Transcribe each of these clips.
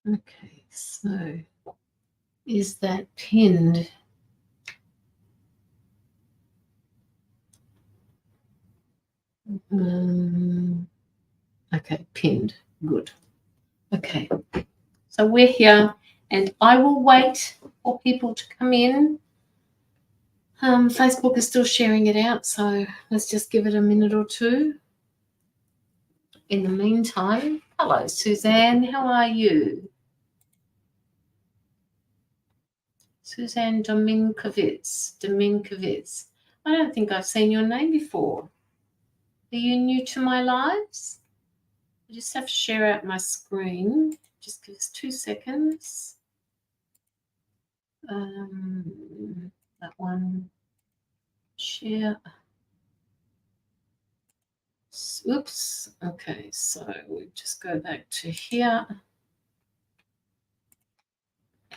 Okay, so is that pinned? Okay, pinned. Good. Okay, so we're here, and I will wait for people to come in. Facebook is still sharing it out, so let's just give it a minute or two. In the meantime, hello, Suzanne. How are you? Suzanne Dominkovitz. I don't think I've seen your name before. Are you new to my lives? I just have to share out my screen. Just give us 2 seconds. That one. Share. Oops. Okay, so we just go back to here.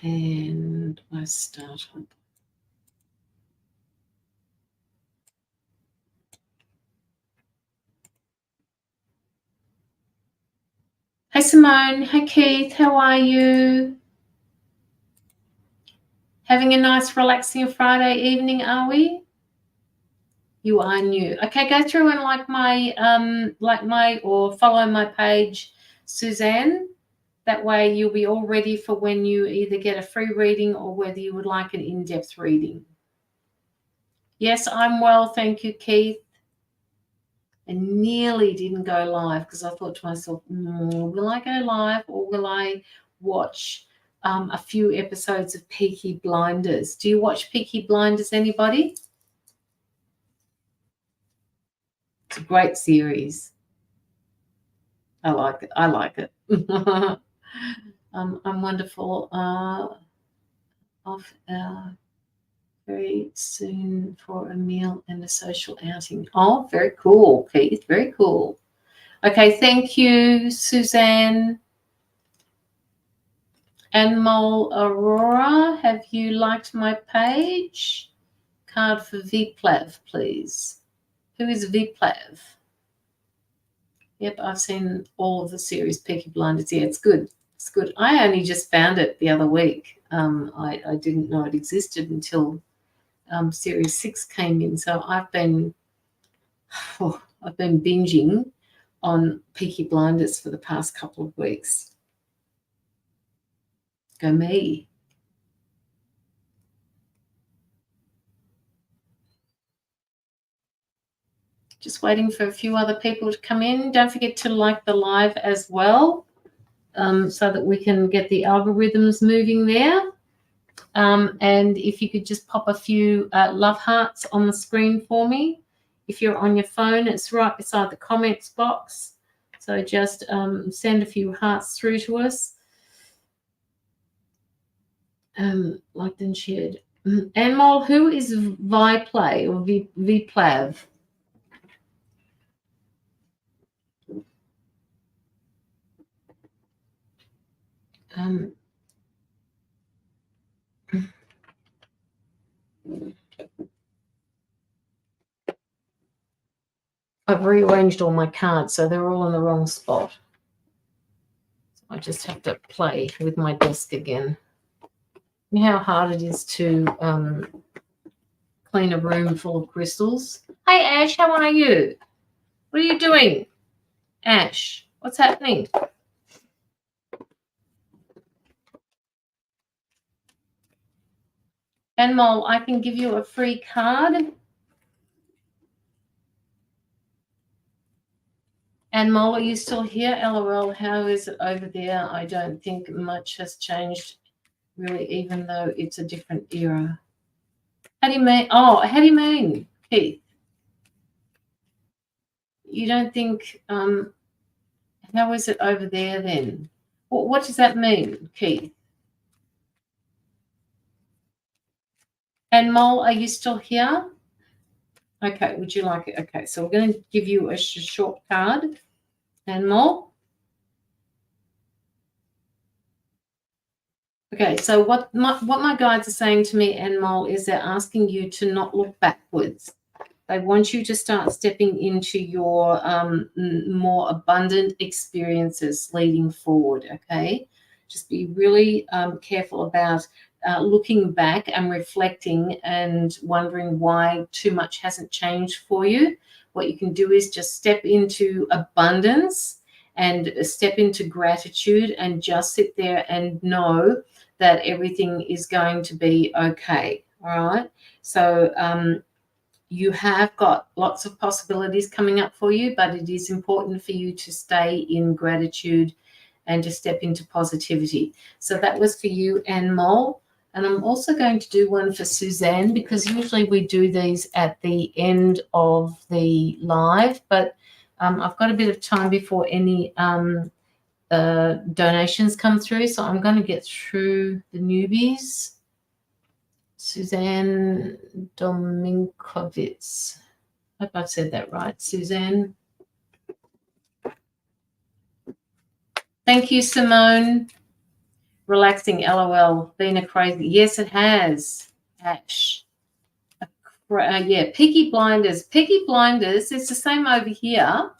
And I start up. Hi, Simone. Hi, Keith. How are you? Having a nice, relaxing Friday evening, are we? You are new. Okay, go through and like my or follow my page, Suzanne. That way you'll be all ready for when you either get a free reading or whether you would like an in-depth reading. Yes, I'm well, thank you, Keith. I nearly didn't go live because I thought to myself, will I go live or will I watch a few episodes of Peaky Blinders? Do you watch Peaky Blinders, anybody? It's a great series. I like it. I like it. I'm wonderful. Off very soon for a meal and a social outing. Oh, very cool, Keith. Very cool. Okay, thank you, Suzanne. Anmol Aurora, have you liked my page? Card for Viplav, please. Who is Viplav? Yep, I've seen all of the series Peaky Blinders. Yeah, it's good. It's good. I only just found it the other week. I didn't know it existed until Series 6 came in. So I've been binging on Peaky Blinders for the past couple of weeks. Go me. Just waiting for a few other people to come in. Don't forget to like the live as well, so that we can get the algorithms moving there. And if you could just pop a few love hearts on the screen for me. If you're on your phone, it's right beside the comments box. So just send a few hearts through to us. Liked and shared. Anmol, who is Viplay or Viplav? I've rearranged all my cards, so they're all in the wrong spot. So I just have to play with my desk again. You know how hard it is to clean a room full of crystals? Hey, Ash, how are you? What are you doing? Ash, what's happening? Anmol, I can give you a free card. Anmol, are you still here? LOL, how is it over there? I don't think much has changed, really, even though it's a different era. How do you mean? Oh, how do you mean, Keith? You don't think, how is it over there then? What does that mean, Keith? Anmol, are you still here? Okay, would you like it? Okay, so we're going to give you a short card. Anmol? Okay, so what my guides are saying to me, Anmol, is they're asking you to not look backwards. They want you to start stepping into your more abundant experiences leading forward, okay? Just be really careful about looking back and reflecting and wondering why too much hasn't changed for you. What you can do is just step into abundance and step into gratitude and just sit there and know that everything is going to be okay. All right. So you have got lots of possibilities coming up for you, but it is important for you to stay in gratitude and to step into positivity. So that was for you, Anne Mole. And I'm also going to do one for Suzanne, because usually we do these at the end of the live, but I've got a bit of time before any donations come through. So I'm going to get through the newbies. Suzanne Dominkovitz. I hope I've said that right, Suzanne. Thank you, Simone. Relaxing, LOL. Been a crazy. Yes, it has. Ash. Yeah, Peaky Blinders. Peaky Blinders, it's the same over here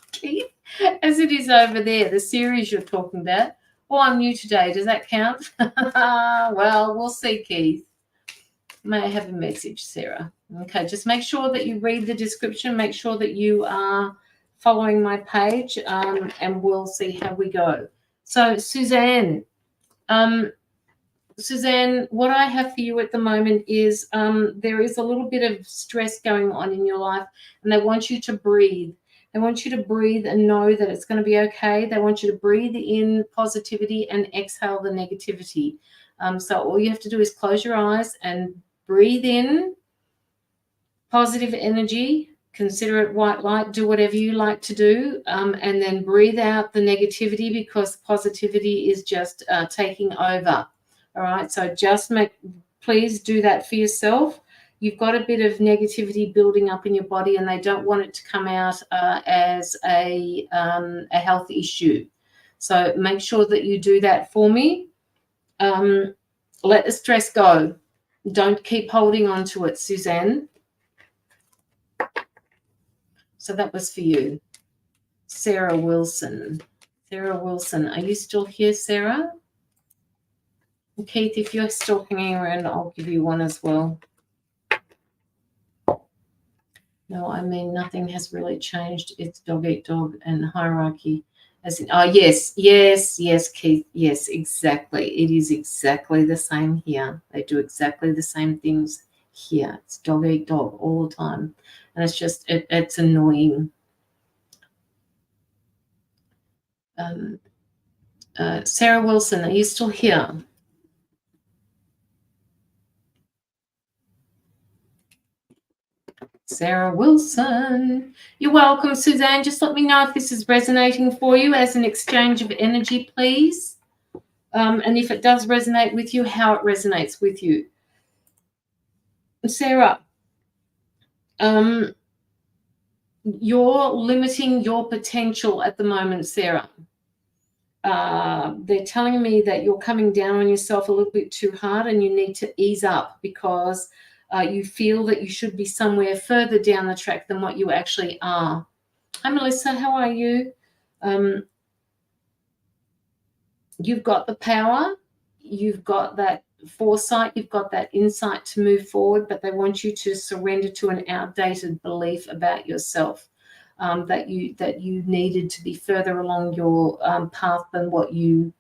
as it is over there, the series you're talking about. Oh, I'm new today. Does that count? Well, we'll see, Keith. May I have a message, Sarah? Okay, just make sure that you read the description. Make sure that you are following my page, and we'll see how we go. So, Suzanne, Suzanne, what I have for you at the moment is there is a little bit of stress going on in your life, and they want you to breathe. They want you to breathe and know that it's going to be okay. They want you to breathe in positivity and exhale the negativity. So all you have to do is close your eyes and breathe in positive energy. Consider it white light. Do whatever you like to do, and then breathe out the negativity, because positivity is just taking over. All right, so just please do that for yourself. You've got a bit of negativity building up in your body, and they don't want it to come out as a health issue. So make sure that you do that for me. Let the stress go. Don't keep holding on to it, Suzanne. So that was for you. Sarah Wilson. Sarah Wilson. Are you still here, Sarah? Keith, if you're still hanging around, I'll give you one as well. No, I mean, nothing has really changed. It's dog eat dog and hierarchy. As in, oh, yes, Keith. Yes, exactly. It is exactly the same here. They do exactly the same things here. It's dog eat dog all the time. And it's just, it's annoying. Sarah Wilson, are you still here? Sarah Wilson. You're welcome, Suzanne. Just let me know if this is resonating for you as an exchange of energy, please. And if it does resonate with you, how it resonates with you. Sarah, you're limiting your potential at the moment, Sarah. They're telling me that you're coming down on yourself a little bit too hard, and you need to ease up, because you feel that you should be somewhere further down the track than what you actually are. Hi, Melissa. How are you? You've got the power. You've got that foresight. You've got that insight to move forward, but they want you to surrender to an outdated belief about yourself, that you needed to be further along your path than what you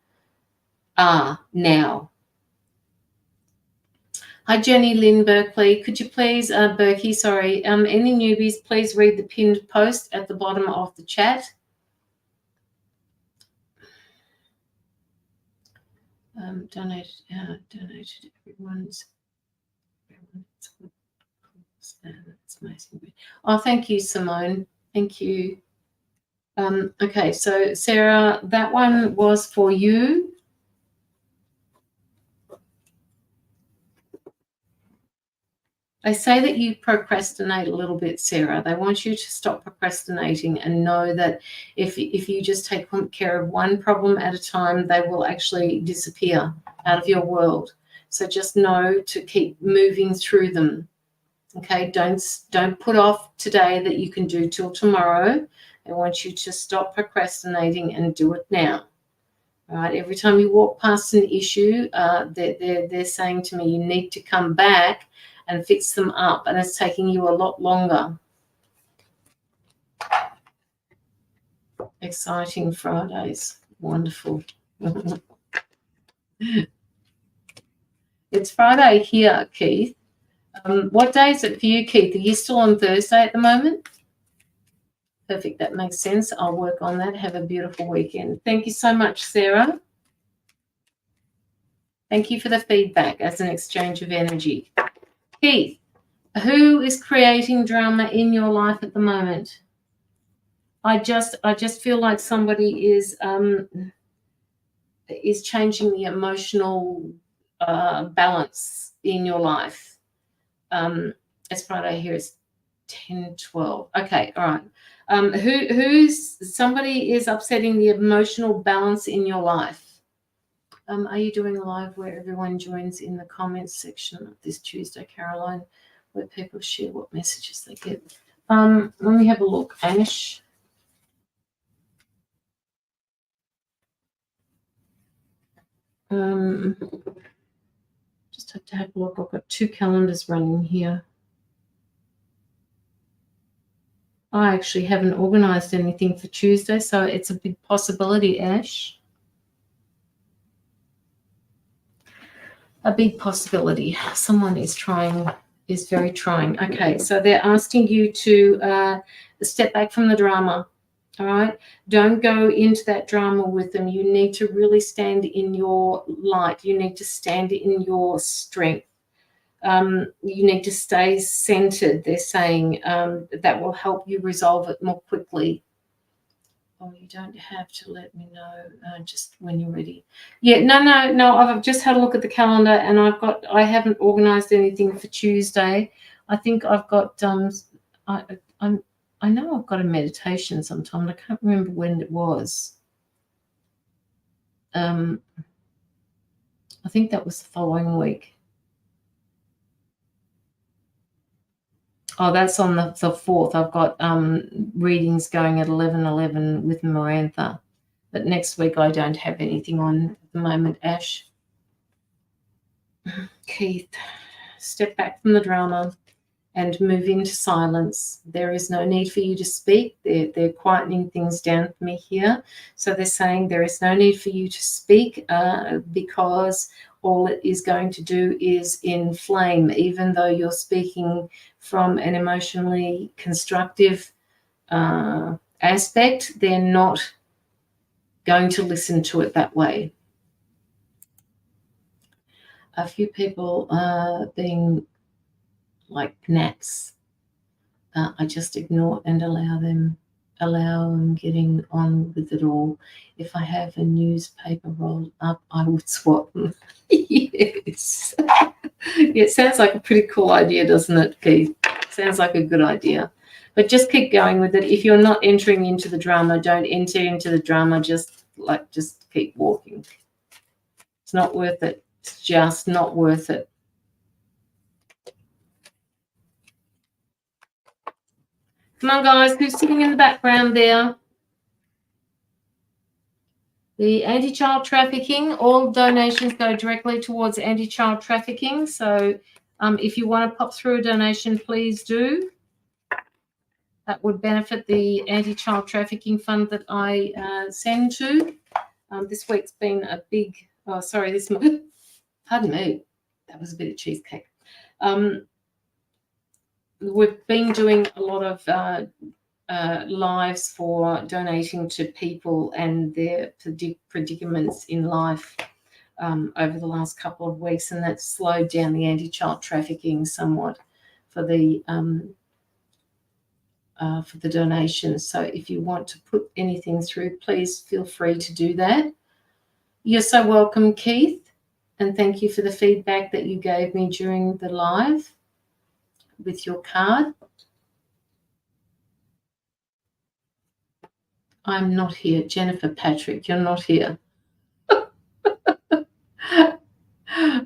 are now. Hi, Jenny Lynn Berkeley. Could you please, Berkey, sorry, any newbies, please read the pinned post at the bottom of the chat. Donated everyone's. That's amazing. Oh, thank you, Simone. Thank you. Okay, so Sarah, that one was for you. They say that you procrastinate a little bit, Sarah. They want you to stop procrastinating and know that if you just take care of one problem at a time, they will actually disappear out of your world. So just know to keep moving through them. Okay, don't put off today that you can do till tomorrow. They want you to stop procrastinating and do it now. All right, every time you walk past an issue, they're saying to me, you need to come back and fix them up, and it's taking you a lot longer. Exciting Fridays. Wonderful. It's Friday here, Keith. What day is it for you, Keith? Are you still on Thursday at the moment? Perfect. That makes sense. I'll work on that. Have a beautiful weekend. Thank you so much, Sarah. Thank you for the feedback as an exchange of energy. Keith, who is creating drama in your life at the moment? I just feel like somebody is changing the emotional balance in your life. It's Friday here. It's 10:12. Okay, all right. Who's somebody is upsetting the emotional balance in your life? Are you doing a live where everyone joins in the comments section of this Tuesday, Caroline, where people share what messages they get? Let me have a look, Ash. Just have to have a look. I've got 2 calendars running here. I actually haven't organised anything for Tuesday, so it's a big possibility, Ash. A big possibility. Someone is very trying. Okay, so they're asking you to step back from the drama. All right, don't go into that drama with them. You need to really stand in your light. You need to stand in your strength. You need to stay centered. They're saying that will help you resolve it more quickly. Oh, you don't have to let me know just when you're ready. Yeah, no. I've just had a look at the calendar, and I haven't organised anything for Tuesday. I think I've got I know I've got a meditation sometime. I can't remember when it was. I think that was the following week. Oh, that's on the 4th. I've got readings going at 11:11 with Marantha. But next week I don't have anything on at the moment, Ash. Keith, step back from the drama and move into silence. There is no need for you to speak. They're quietening things down for me here. So they're saying there is no need for you to speak because all it is going to do is inflame, even though you're speaking from an emotionally constructive aspect. They're not going to listen to it that way. A few people are being like gnats. I just ignore and allow them getting on with it all. If I have a newspaper rolled up, I would swap them. Yes. Yeah, it sounds like a pretty cool idea, doesn't it, Keith? Sounds like a good idea. But just keep going with it. If you're not entering into the drama, don't enter into the drama. Just keep walking. It's not worth it. It's just not worth it. Come on, guys. Who's sitting in the background there? The anti-child trafficking, all donations go directly towards anti-child trafficking. So if you want to pop through a donation, please do. That would benefit the anti-child trafficking fund that I send to. This week's been a big, pardon me, that was a bit of cheesecake. We've been doing a lot of lives for donating to people and their predicaments in life over the last couple of weeks, and that's slowed down the anti-child trafficking somewhat for the donations. So if you want to put anything through, please feel free to do that. You're so welcome, Keith, and thank you for the feedback that you gave me during the live with your card. I'm not here. Jennifer Patrick, you're not here.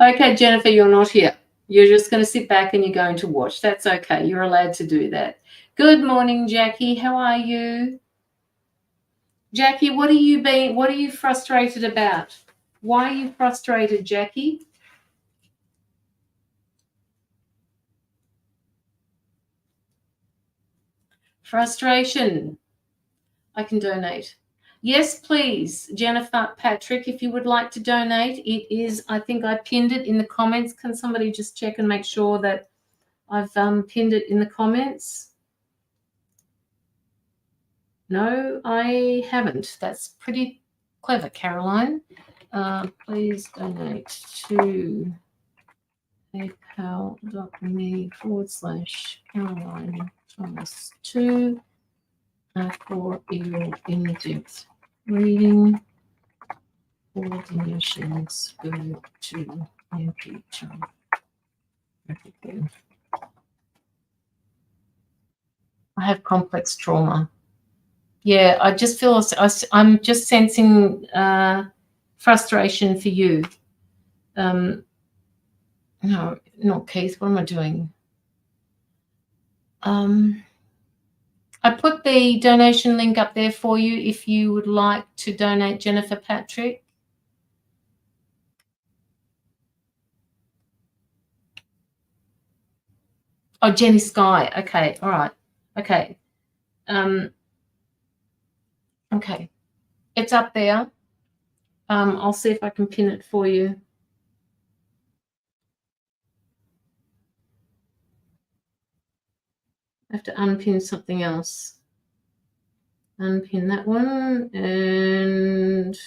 Okay, Jennifer, you're not here. You're just going to sit back and you're going to watch. That's okay. You're allowed to do that. Good morning, Jackie. How are you? Jackie, what are you frustrated about? Why are you frustrated, Jackie? Frustration. I can donate. Yes, please, Jennifer Patrick, if you would like to donate. It is, I think I pinned it in the comments. Can somebody just check and make sure that I've pinned it in the comments? No, I haven't. That's pretty clever, Caroline. Please donate to paypal.me/Caroline Thomas 2 for your in-depth reading. All donations go to MP John. I have complex trauma. Yeah, I just feel I'm just sensing frustration for you. No, not Keith. What am I doing? I put the donation link up there for you if you would like to donate, Jennifer Patrick. Oh, Jenny Sky. Okay, all right. Okay. Okay. It's up there. I'll see if I can pin it for you. I have to unpin something else. Unpin that one, and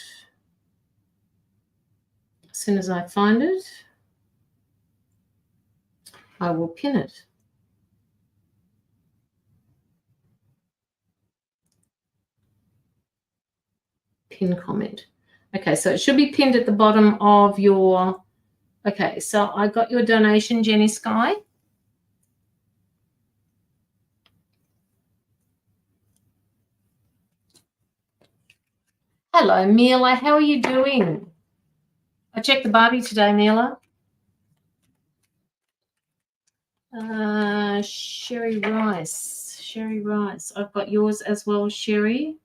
as soon as I find it, I will pin it. Pin comment. Okay, so it should be pinned at the bottom of your... Okay, so I got your donation, Jenny Sky. Hello, Mila. How are you doing? I checked the Barbie today, Mila. Sherry Rice. Sherry Rice. I've got yours as well, Sherry.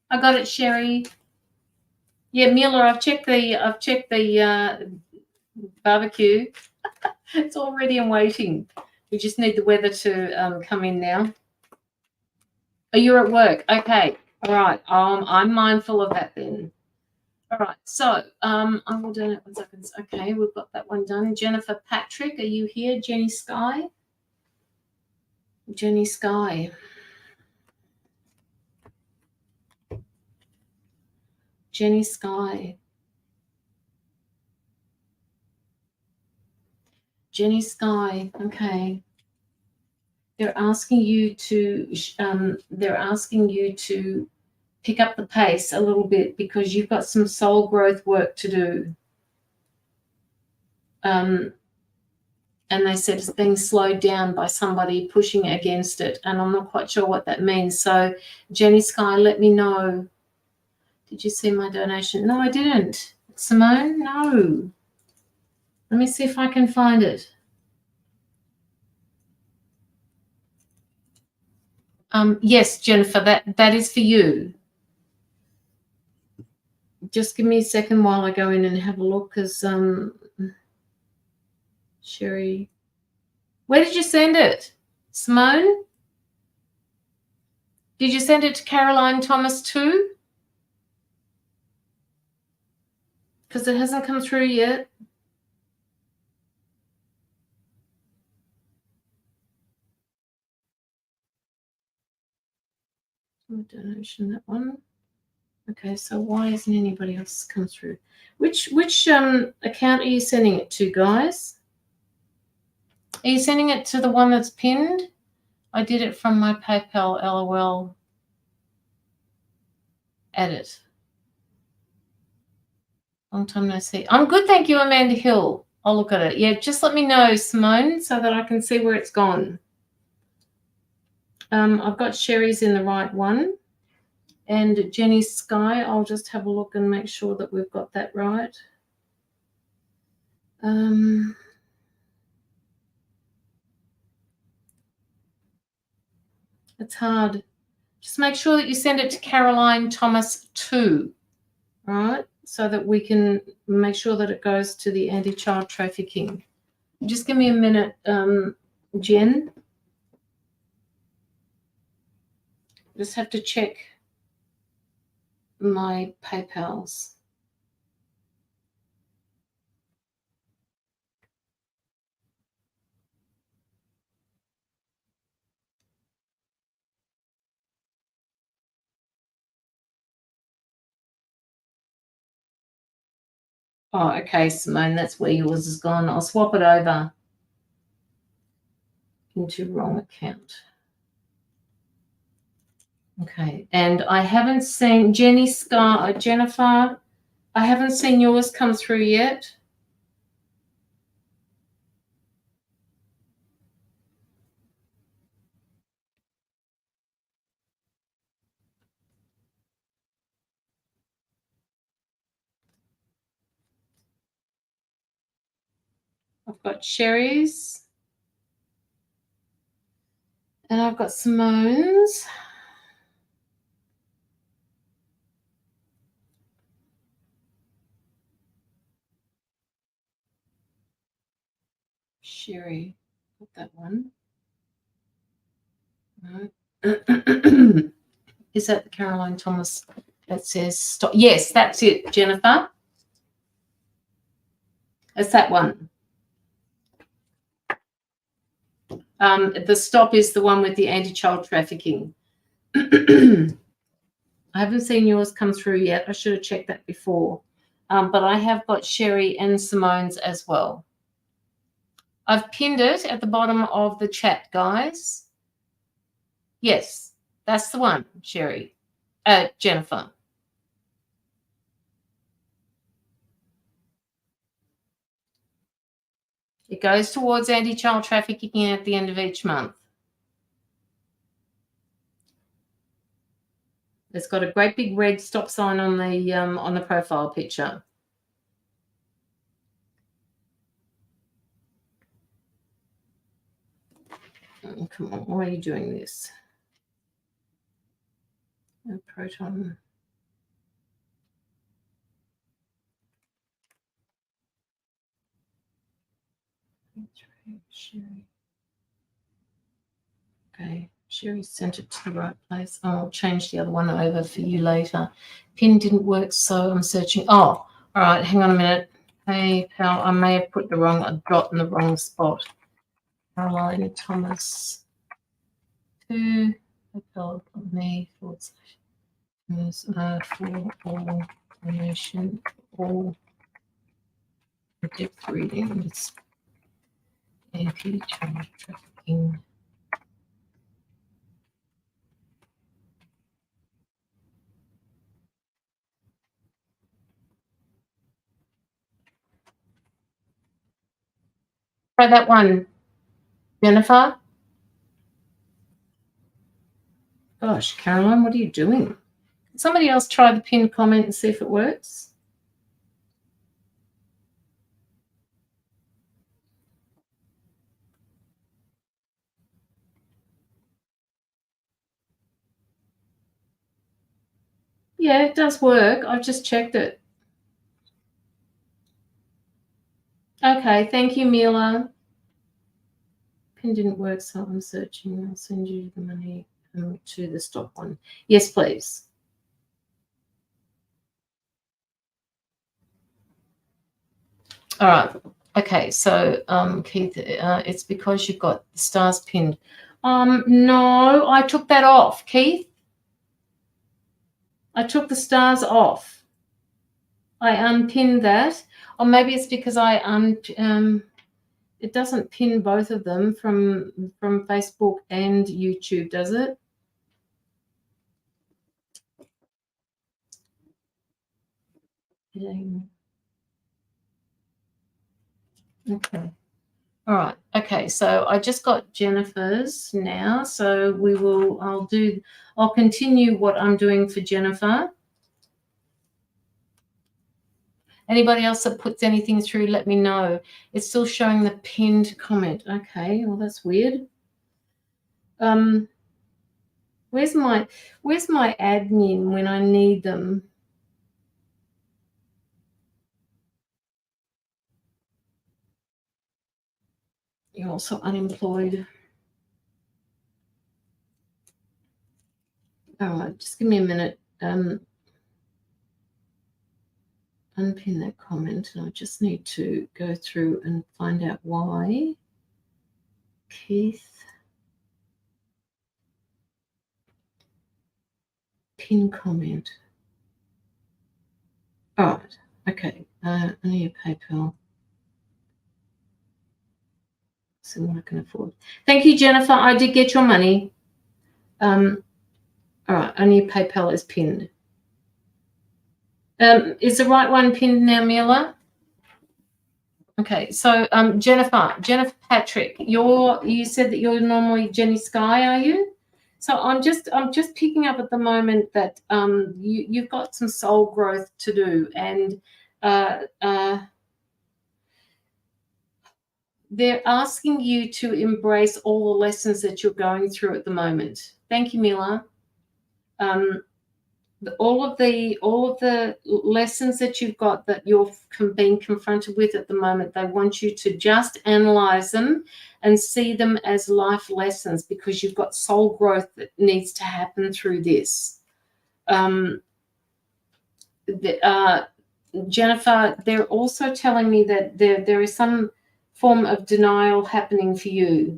I got it, Sherry. Yeah, Mila, I've checked the barbecue. It's all ready and waiting. We just need the weather to come in now. Oh, you're at work. Okay. All right. I'm mindful of that then. All right. So I will do it 1 second. Okay, we've got that one done. Jennifer Patrick, are you here? Jenny Sky. Jenny Sky. Jenny Sky. Jenny Sky. Okay. They're asking you to pick up the pace a little bit because you've got some soul growth work to do. And they said it's being slowed down by somebody pushing against it, and I'm not quite sure what that means. So, Jenny Sky, let me know. Did you see my donation? No, I didn't. Simone, no. Let me see if I can find it. Yes, Jennifer, that is for you. Just give me a second while I go in and have a look, because Sherry, where did you send it? Simone? Did you send it to Caroline Thomas too? Because it hasn't come through yet. Donation, that one. Okay, so why hasn't anybody else come through? Which account are you sending it to, guys? Are you sending it to the one that's pinned? I did it from my PayPal, LOL. Edit. Long time no see. I'm good, thank you, Amanda Hill. I'll look at it. Yeah, just let me know, Simone, so that I can see where it's gone. I've got Sherry's in the right one. And Jenny Sky, I'll just have a look and make sure that we've got that right. It's hard. Just make sure that you send it to Caroline Thomas 2, right? So that we can make sure that it goes to the anti-child trafficking. Just give me a minute, Jen. Just have to check my PayPals. Oh, okay, Simone, that's where yours is gone. I'll swap it over into wrong account. Okay, and I haven't seen Jennifer, I haven't seen yours come through yet. I've got Sherry's. And I've got Simone's. Sherry, got that one. No. Is that the Caroline Thomas that says stop? Yes, that's it, Jennifer. It's that one. The stop is the one with the anti-child trafficking. I haven't seen yours come through yet. I should have checked that before. But I have got Sherry and Simone's as well. I've pinned it at the bottom of the chat, guys. Yes, that's the one, Sherry. Jennifer. It goes towards anti-child trafficking at the end of each month. It's got a great big red stop sign on the profile picture. Oh, come on, why are you doing this? A proton. Sherry. Okay, Sherry sent it to the right place. I'll change the other one over for you later. Pin didn't work, so I'm searching. Oh, all right, hang on a minute. Hey, pal, I may have put a dot in the wrong spot. Caroline Thomas 2. PayPal me / for all donation, all depth readings, anti-child trafficking. Try that one, Jennifer. Gosh, Caroline, what are you doing? Can somebody else try the pinned comment and see if it works? Yeah, it does work. I've just checked it. Okay, thank you, Mila. Pin didn't work, so I'm searching. I'll send you the money to the stop one. Yes, please. All right. Okay, so Keith, it's because you've got the stars pinned. No, I took that off, Keith. I took the stars off. I unpinned that. Or maybe it's because it doesn't pin both of them from Facebook and YouTube, does it? Okay. All right. Okay. So I just got Jennifer's now. So I'll continue what I'm doing for Jennifer. Anybody else that puts anything through, let me know. It's still showing the pinned comment. Okay, well, that's weird. Where's my admin when I need them? You're also unemployed. All right, just give me a minute. Unpin that comment, and I just need to go through and find out why. Keith. Pin comment. All right, okay. I need a PayPal. See what I can afford. Thank you, Jennifer. I did get your money. All right, only PayPal is pinned. Is the right one pinned now, Mila? Okay, so Jennifer Patrick, you said that you're normally Jenny Sky, are you? So I'm just picking up at the moment that you've got some soul growth to do, and they're asking you to embrace all the lessons that you're going through at the moment. Thank you, Mila. All of the lessons that you've got that you're being confronted with at the moment, they want you to just analyze them and see them as life lessons, because you've got soul growth that needs to happen through this. Jennifer, they're also telling me that there is some form of denial happening for you.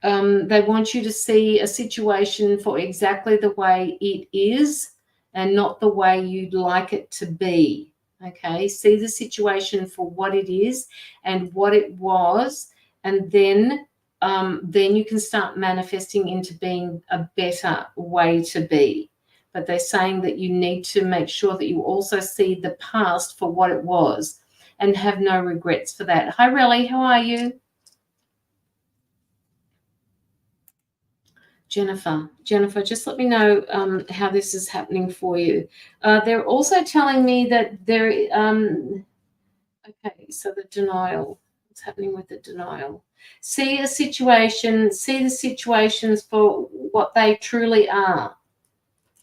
They want you to see a situation for exactly the way it is and not the way you'd like it to be. Okay, see the situation for what it is and what it was, and then you can start manifesting into being a better way to be. But they're saying that you need to make sure that you also see the past for what it was and have no regrets for that. Hi, Relly, how are you? Jennifer, just let me know how this is happening for you. They're also telling me that there, okay, so the denial, what's happening with the denial? See the situations for what they truly are.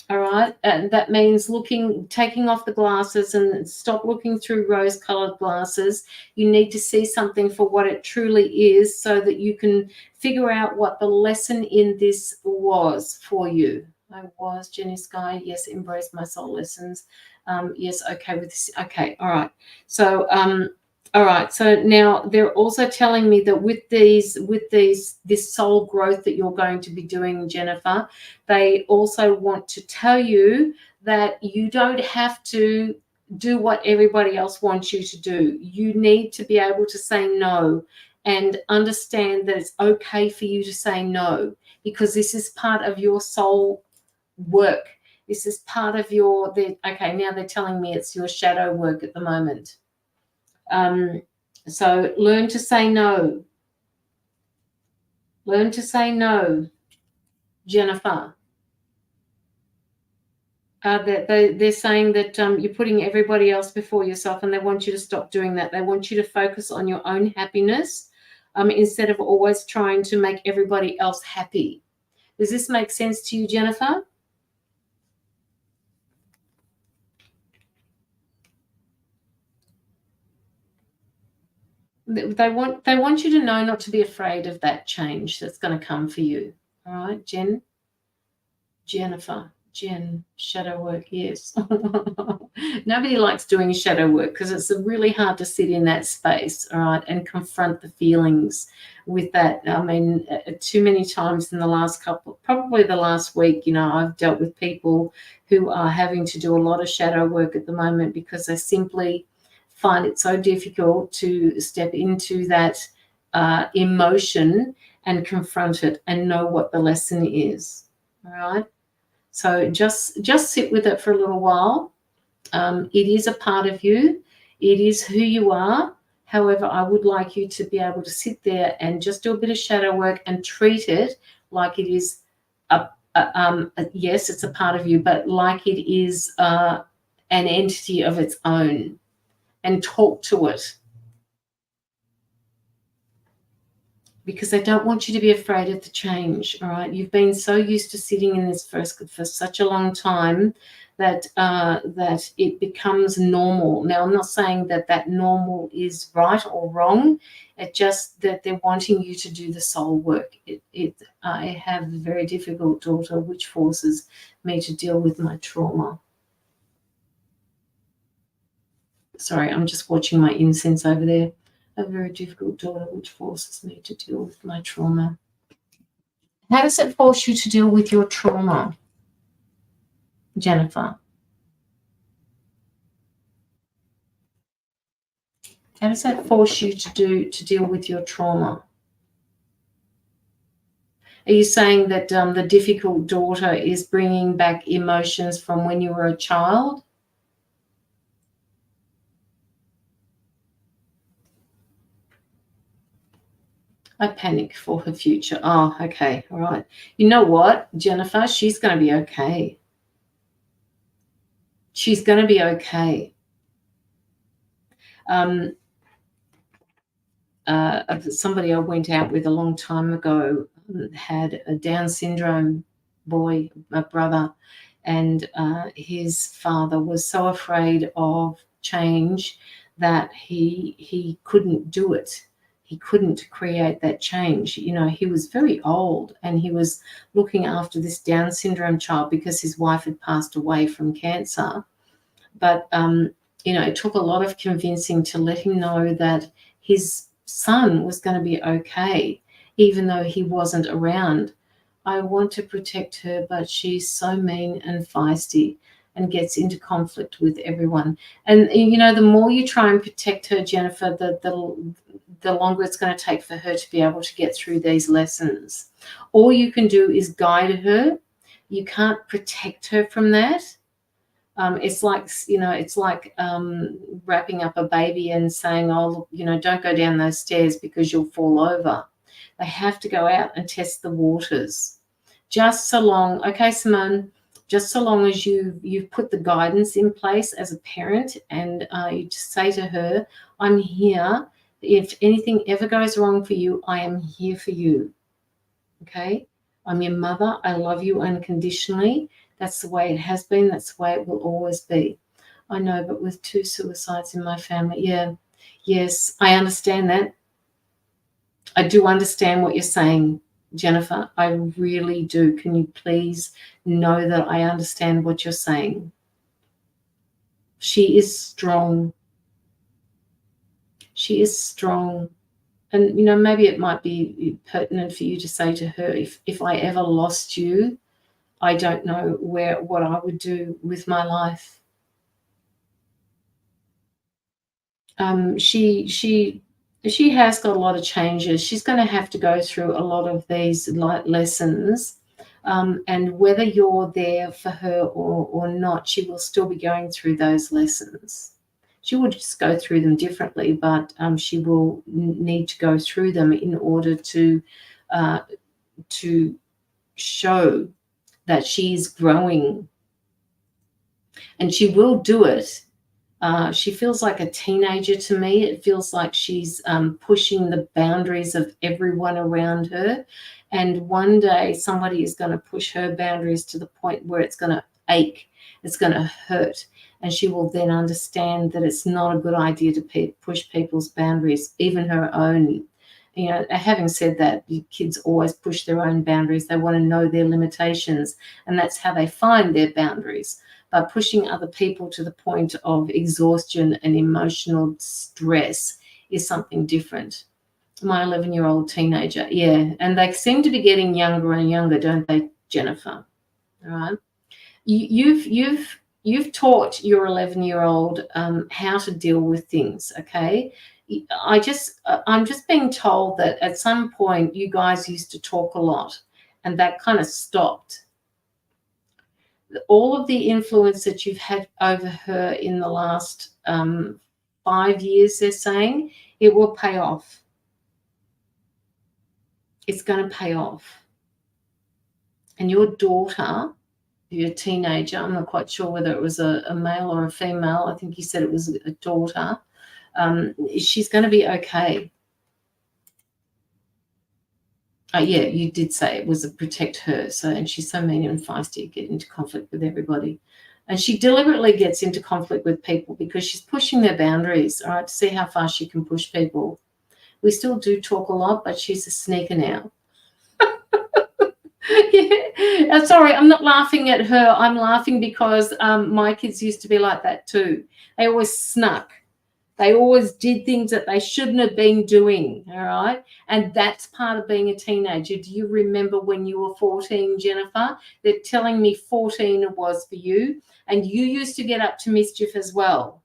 All right, and that means taking off the glasses and stop looking through rose-colored glasses. You need to see something for what it truly is, so that you can figure out what the lesson in this was for you. I was Jenny Sky. Yes, embrace my soul lessons. Yes, okay with this. Okay, all right. So, all right. So now they're also telling me that with this soul growth that you're going to be doing, Jennifer, they also want to tell you that you don't have to do what everybody else wants you to do. You need to be able to say no and understand that it's okay for you to say no, because this is part of your soul work. This is part of okay, now they're telling me it's your shadow work at the moment. So learn to say no. Learn to say no, Jennifer. They're saying that you're putting everybody else before yourself, and they want you to stop doing that. They want you to focus on your own happiness instead of always trying to make everybody else happy. Does this make sense to you, Jennifer? They want you to know not to be afraid of that change that's going to come for you. All right, Jennifer, shadow work, yes. Nobody likes doing shadow work because it's really hard to sit in that space, all right, and confront the feelings with that. I mean, too many times in the last probably the last week, I've dealt with people who are having to do a lot of shadow work at the moment because they simply find it so difficult to step into that emotion and confront it and know what the lesson is, all right? So just sit with it for a little while. It is a part of you. It is who you are. However, I would like you to be able to sit there and just do a bit of shadow work and treat it like it is yes, it's a part of you, but like it is an entity of its own and talk to it. Because I don't want you to be afraid of the change, all right? You've been so used to sitting in this for such a long time that that it becomes normal. Now, I'm not saying that that normal is right or wrong. It's just that they're wanting you to do the soul work. I have a very difficult daughter, which forces me to deal with my trauma. Sorry, I'm just watching my incense over there. A very difficult daughter, which forces me to deal with my trauma. How does it force you to deal with your trauma, Jennifer? How does that force you to deal with your trauma? Are you saying that the difficult daughter is bringing back emotions from when you were a child? I panic for her future. Oh, okay. All right. You know what, Jennifer? She's going to be okay. She's going to be okay. Somebody I went out with a long time ago had a Down syndrome boy, a brother, and his father was so afraid of change that he couldn't do it. He couldn't create that change. You know, he was very old and he was looking after this Down syndrome child because his wife had passed away from cancer. But, you know, it took a lot of convincing to let him know that his son was going to be okay, even though he wasn't around. I want to protect her, but she's so mean and feisty and gets into conflict with everyone. And, you know, the more you try and protect her, Jennifer, the longer it's going to take for her to be able to get through these lessons. All you can do is guide her. You can't protect her from that. It's like, you know, it's like wrapping up a baby and saying, oh, look, you know, don't go down those stairs because you'll fall over. They have to go out and test the waters. Just so long, okay, Simone, just so long as you've put the guidance in place as a parent and you just say to her, I'm here. If anything ever goes wrong for you, I am here for you. Okay? I'm your mother. I love you unconditionally. That's the way it has been. That's the way it will always be. I know, but with 2 suicides in my family, yeah, yes, I understand that. I do understand what you're saying, Jennifer. I really do. Can you please know that I understand what you're saying? She is strong. She is strong. And, you know, maybe it might be pertinent for you to say to her, if I ever lost you, I don't know what I would do with my life. She has got a lot of changes. She's going to have to go through a lot of these light lessons. And whether you're there for her or not, she will still be going through those lessons. She will just go through them differently, but she will need to go through them in order to show that she's growing. And she will do it. She feels like a teenager to me. It feels like she's pushing the boundaries of everyone around her. And one day somebody is going to push her boundaries to the point where it's going to ache. It's going to hurt. And she will then understand that it's not a good idea to push people's boundaries, even her own. You know, having said that, kids always push their own boundaries. They want to know their limitations, and that's how they find their boundaries, by pushing other people to the point of exhaustion and emotional stress is something different. My 11-year-old teenager, yeah, and they seem to be getting younger and younger, don't they, Jennifer? All right. You've taught your 11-year-old how to deal with things, okay? I'm just being told that at some point you guys used to talk a lot, and that kind of stopped. All of the influence that you've had over her in the last 5 years, they're saying, it will pay off. It's going to pay off. And your daughter you're a teenager. I'm not quite sure whether it was a male or a female. I think you said it was a daughter. She's going to be okay. Yeah, you did say it was a protect her. So, and she's so mean and feisty, get into conflict with everybody. And she deliberately gets into conflict with people because she's pushing their boundaries, all right, to see how far she can push people. We still do talk a lot, but she's a sneaker now. Yeah. Sorry, I'm not laughing at her. I'm laughing because my kids used to be like that too. They always snuck. They always did things that they shouldn't have been doing, all right? And that's part of being a teenager. Do you remember when you were 14, Jennifer? They're telling me 14 was for you, and you used to get up to mischief as well.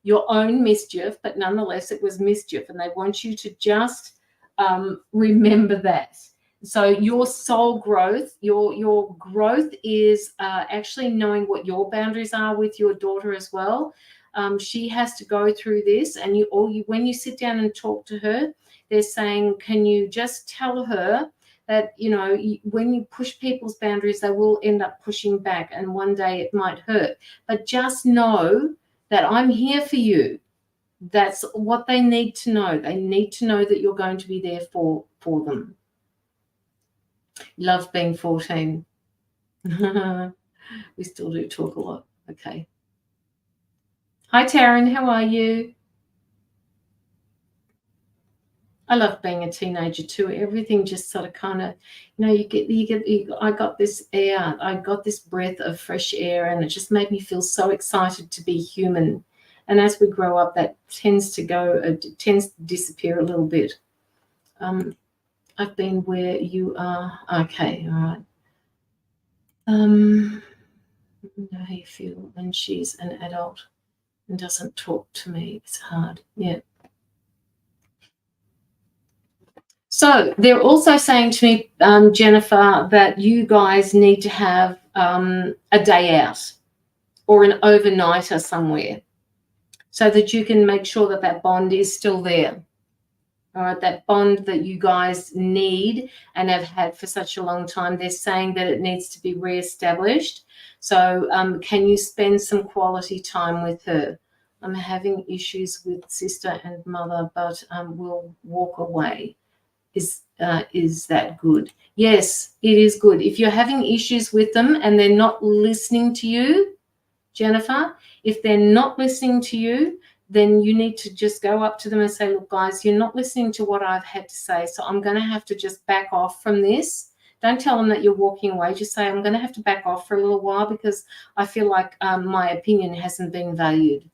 Your own mischief, but nonetheless it was mischief, and they want you to just remember that. So your soul growth, your growth is actually knowing what your boundaries are with your daughter as well. She has to go through this, and when you sit down and talk to her, they're saying, can you just tell her that, when you push people's boundaries, they will end up pushing back, and one day it might hurt. But just know that I'm here for you. That's what they need to know. They need to know that you're going to be there for them. Love being 14. We still do talk a lot. Okay. Hi, Taryn. How are you? I love being a teenager too. Everything just sort of kind of, I got this air, I got this breath of fresh air, and it just made me feel so excited to be human. And as we grow up, that tends to disappear a little bit. I've been where you are. Okay, all right. I know how you feel when she's an adult and doesn't talk to me. It's hard. Yeah. So they're also saying to me, Jennifer, that you guys need to have a day out or an overnighter somewhere so that you can make sure that that bond is still there. All right, that bond that you guys need and have had for such a long time, they're saying that it needs to be reestablished. So can you spend some quality time with her? I'm having issues with sister and mother, but we'll walk away. Is that good? Yes, it is good. If you're having issues with them and they're not listening to you, Jennifer, if they're not listening to you, then you need to just go up to them and say, look, guys, you're not listening to what I've had to say, so I'm going to have to just back off from this. Don't tell them that you're walking away. Just say, I'm going to have to back off for a little while because I feel like my opinion hasn't been valued.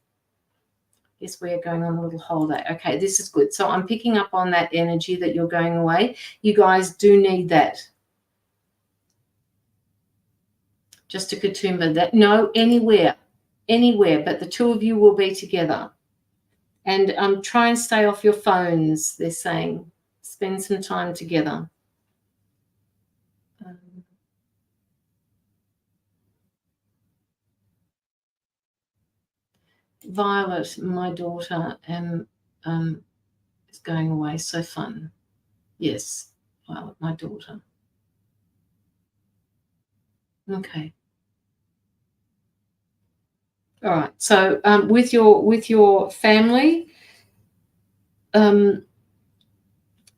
Yes, we are going on a little holiday. Okay, this is good. So I'm picking up on that energy that you're going away. You guys do need that. Just a Katoomba. That no, anywhere, but the two of you will be together. And try and stay off your phones, they're saying. Spend some time together. Violet, my daughter, is going away. So fun. Yes, Violet, my daughter. Okay. All right. So with your family,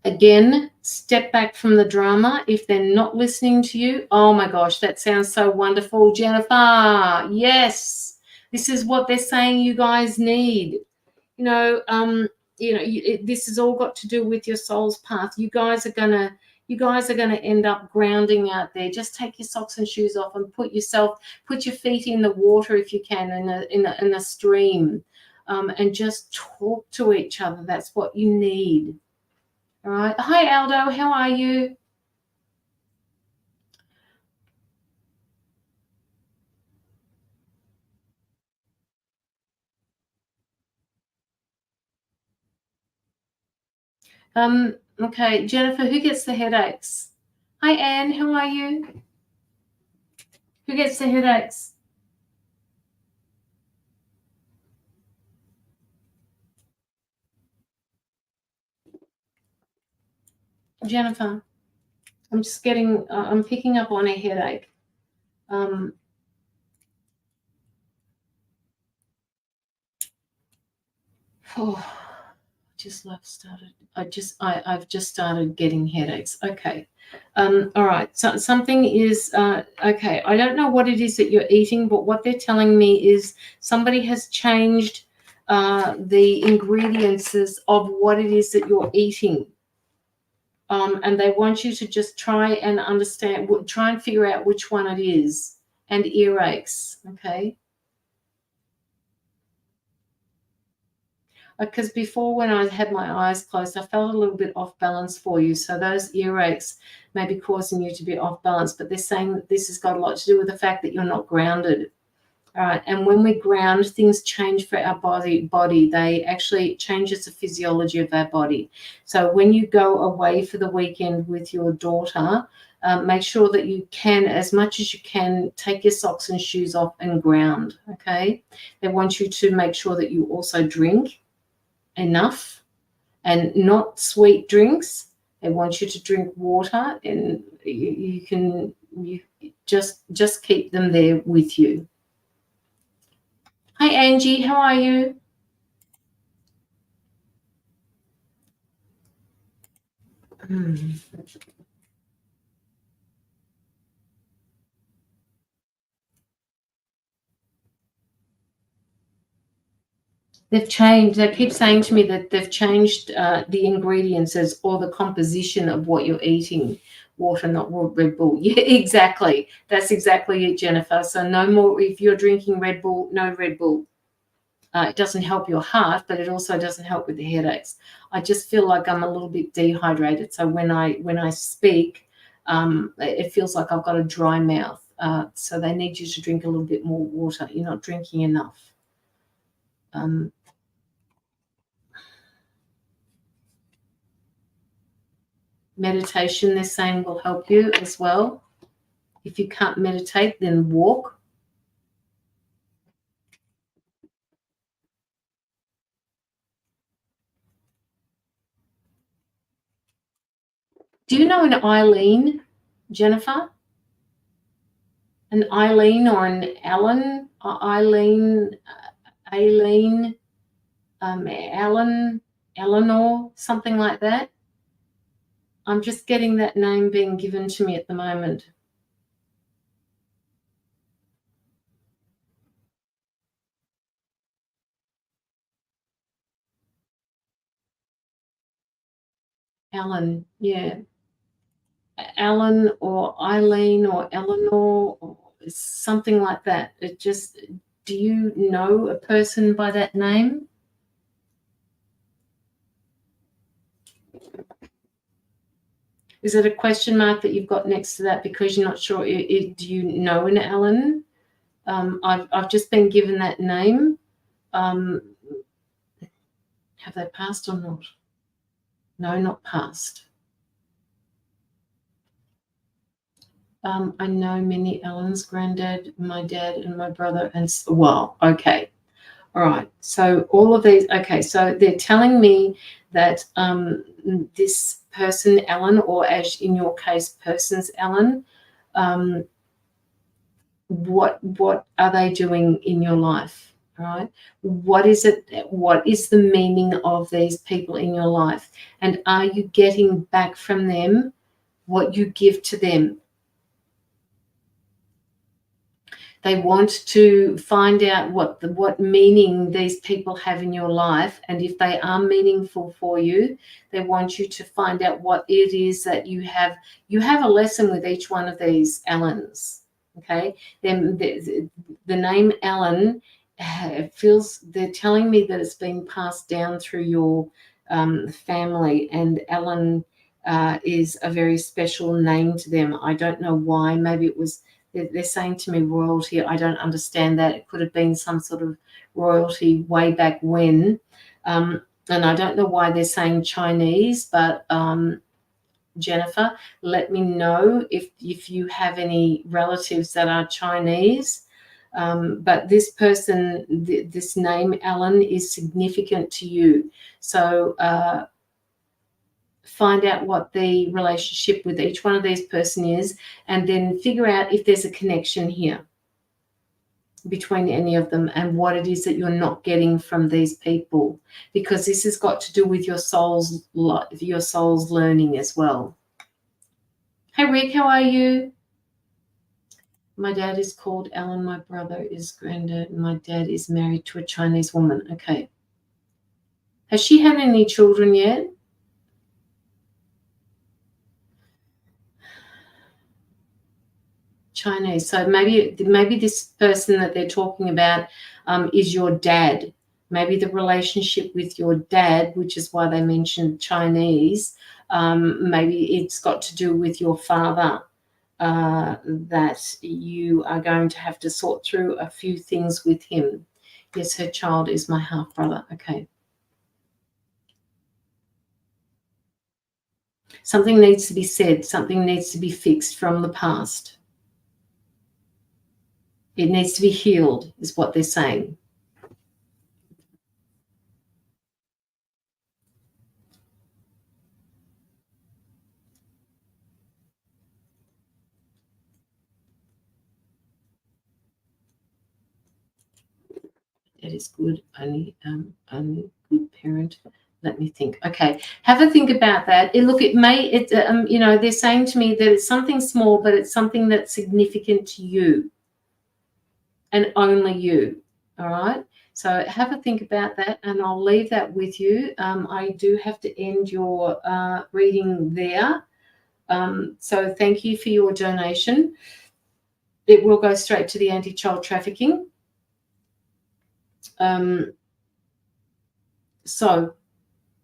again, step back from the drama. If they're not listening to you, oh my gosh, that sounds so wonderful, Jennifer. Yes, this is what they're saying you guys need. This has all got to do with your soul's path. You guys are gonna end up grounding out there. Just take your socks and shoes off and put your feet in the water if you can, in a stream, and just talk to each other. That's what you need. All right. Hi, Aldo. How are you? Okay, Jennifer, who gets the headaches? Hi, Anne. How are you? Who gets the headaches? Jennifer. I'm picking up on a headache. Oh, I've just started getting headaches. Okay. All right. So something is okay. I don't know what it is that you're eating, but what they're telling me is somebody has changed the ingredients of what it is that you're eating. And they want you to just try and understand, try and figure out which one it is. And earaches. Okay. Because before, when I had my eyes closed, I felt a little bit off balance for you. So those earaches may be causing you to be off balance, but they're saying that this has got a lot to do with the fact that you're not grounded. All right. And when we ground, things change for our body. They actually changes the physiology of our body. So when you go away for the weekend with your daughter, make sure that you can, as much as you can, take your socks and shoes off and ground. Okay. They want you to make sure that you also drink enough and not sweet drinks. They want you to drink water, and you just keep them there with you. Hi Angie, how are you? They've changed. They keep saying to me that they've changed the ingredients or the composition of what you're eating. Water, not Red Bull. Yeah, exactly. That's exactly it, Jennifer. So no more. If you're drinking Red Bull, no Red Bull. It doesn't help your heart, but it also doesn't help with the headaches. I just feel like I'm a little bit dehydrated. So when I speak, it feels like I've got a dry mouth. So they need you to drink a little bit more water. You're not drinking enough. Meditation, they're saying, will help you as well. If you can't meditate, then walk. Do you know an Eileen, Jennifer? An Eileen or an Ellen? Eileen, Alan, Eleanor, something like that. I'm just getting that name being given to me at the moment. Alan, yeah. Alan or Eileen or Eleanor or something like that. Do you know a person by that name? Is it a question mark that you've got next to that because you're not sure? Do you know an Alan? I've just been given that name. Have they passed or not? No, not passed. I know many Allens, granddad, my dad, and my brother, and well, okay. All right. So all of these, okay. So they're telling me that this person, Alan, or as in your case, persons, Alan, what are they doing in your life? All right. What is it? What is the meaning of these people in your life? And are you getting back from them what you give to them? They want to find out what meaning these people have in your life, and if they are meaningful for you, they want you to find out what it is that you have. You have a lesson with each one of these Allens. Okay, then the name Alan they're telling me that it's been passed down through your family, and Alan is a very special name to them. I don't know why. Maybe it was. They're saying to me royalty. I don't understand that. It could have been some sort of royalty way back when. And I don't know why they're saying Chinese, but Jennifer, let me know if you have any relatives that are Chinese. But this person, this name, Alan, is significant to you. So find out what the relationship with each one of these person is, and then figure out if there's a connection here between any of them and what it is that you're not getting from these people, because this has got to do with your soul's learning as well. Hey Rick, how are you? My dad is called Alan. My brother is granddad. My dad is married to a Chinese woman. Okay. Has she had any children yet? Chinese. So maybe this person that they're talking about is your dad. Maybe the relationship with your dad, which is why they mentioned Chinese, maybe it's got to do with your father, that you are going to have to sort through a few things with him. Yes, her child is my half brother. Okay. Something needs to be said. Something needs to be fixed from the past. It needs to be healed, is what they're saying. That is good. Only good parent. Let me think. Okay, have a think about that. They're saying to me that it's something small, but it's something that's significant to you and only you. All right. So have a think about that, and I'll leave that with you. I do have to end your reading there. So thank you for your donation. It will go straight to the anti-child trafficking. So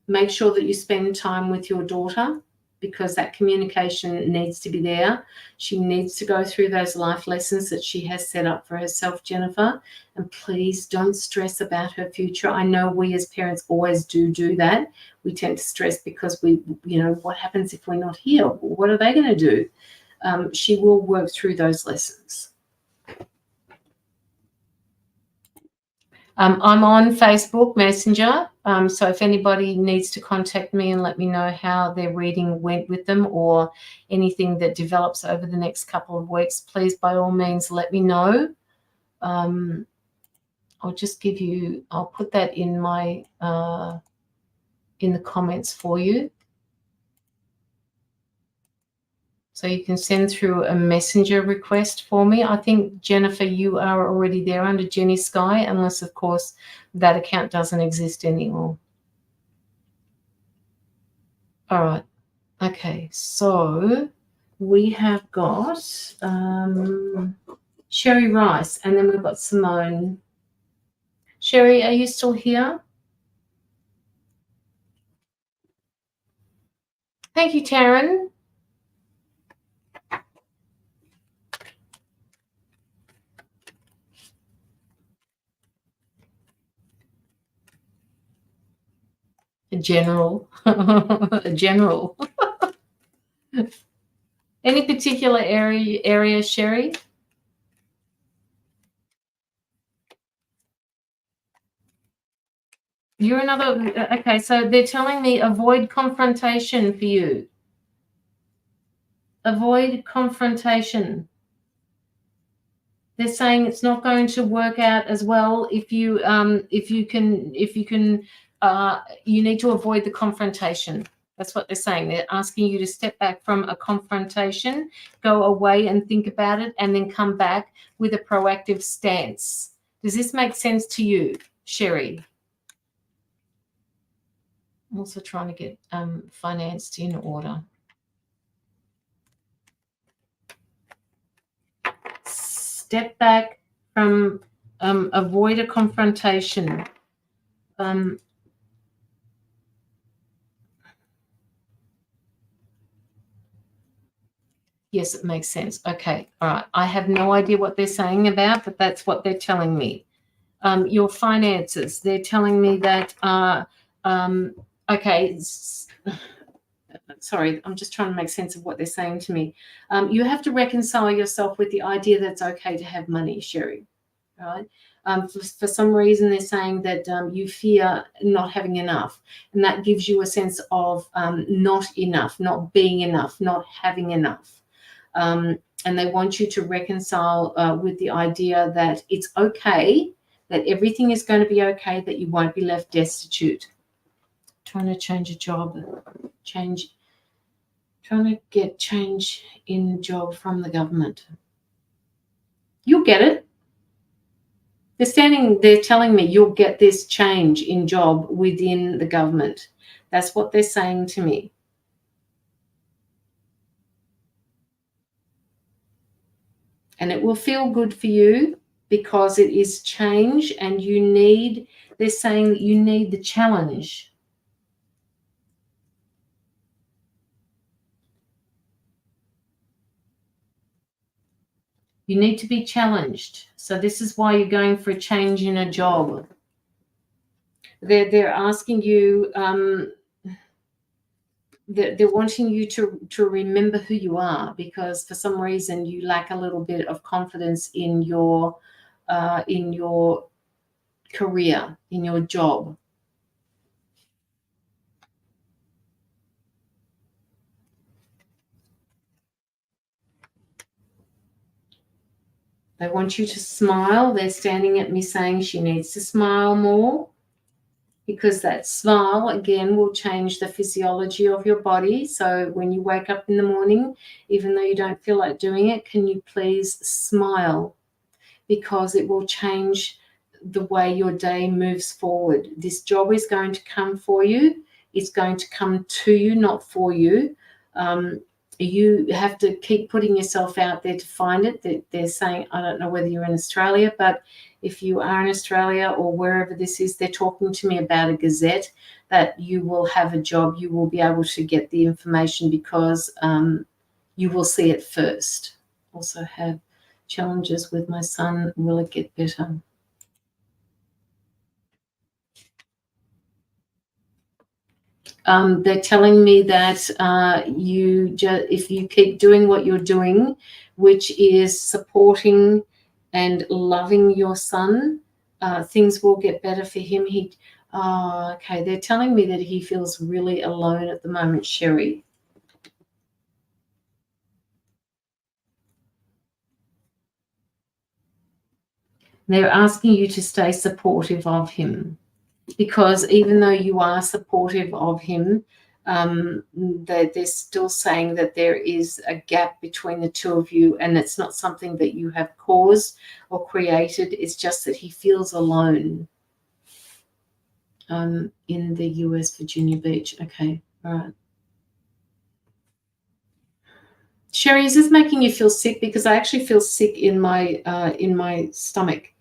make sure that you spend time with your daughter, because that communication needs to be there. She needs to go through those life lessons that she has set up for herself, Jennifer. And please don't stress about her future. I know we as parents always do that. We tend to stress because what happens if we're not here? What are they going to do? She will work through those lessons. I'm on Facebook Messenger, so if anybody needs to contact me and let me know how their reading went with them or anything that develops over the next couple of weeks, please, by all means, let me know. I'll put that in my in the comments for you. So you can send through a messenger request for me. I think, Jennifer, you are already there under Jenny Sky, unless, of course, that account doesn't exist anymore. All right. Okay. So we have got Sherry Rice, and then we've got Simone. Sherry, are you still here? Thank you, Taryn. A general. A general. Any particular area, Sherry? You're another. Okay, so they're telling me avoid confrontation for you. Avoid confrontation. They're saying it's not going to work out as well if you need to avoid the confrontation. That's what they're saying. They're asking you to step back from a confrontation, go away and think about it, and then come back with a proactive stance. Does this make sense to you, Sherry? I'm also trying to get financed in order. Step back from avoid a confrontation. Yes, it makes sense. Okay, all right. I have no idea what they're saying about, but that's what they're telling me. Your finances, they're telling me that, okay, sorry, I'm just trying to make sense of what they're saying to me. You have to reconcile yourself with the idea that it's okay to have money, Sherry, right? For some reason, they're saying that you fear not having enough, and that gives you a sense of not enough, not being enough, not having enough. And they want you to reconcile with the idea that it's okay, that everything is going to be okay, that you won't be left destitute. Trying to change a job, trying to get change in job from the government. You'll get it. They're telling me you'll get this change in job within the government. That's what they're saying to me. And it will feel good for you because it is change, and they're saying that you need the challenge. You need to be challenged. So this is why you're going for a change in a job. They're asking you, they're wanting you to remember who you are, because for some reason you lack a little bit of confidence in your career, in your job. They want you to smile. They're standing at me saying she needs to smile more, because that smile, again, will change the physiology of your body. So when you wake up in the morning, even though you don't feel like doing it, can you please smile? Because it will change the way your day moves forward. This job is going to come for you. It's going to come to you, not for you. You have to keep putting yourself out there to find it. They're saying, I don't know whether you're in Australia, but if you are in Australia or wherever this is, they're talking to me about a gazette that you will have a job. You will be able to get the information because you will see it first. Also have challenges with my son. Will it get better? They're telling me that if you keep doing what you're doing, which is supporting and loving your son, things will get better for him. Okay, they're telling me that he feels really alone at the moment, Sherry. They're asking you to stay supportive of him, because even though you are supportive of him, they're still saying that there is a gap between the two of you, and it's not something that you have caused or created. It's just that he feels alone in the US, Virginia Beach. Okay, all right. Sherry, is this making you feel sick? Because I actually feel sick in my stomach.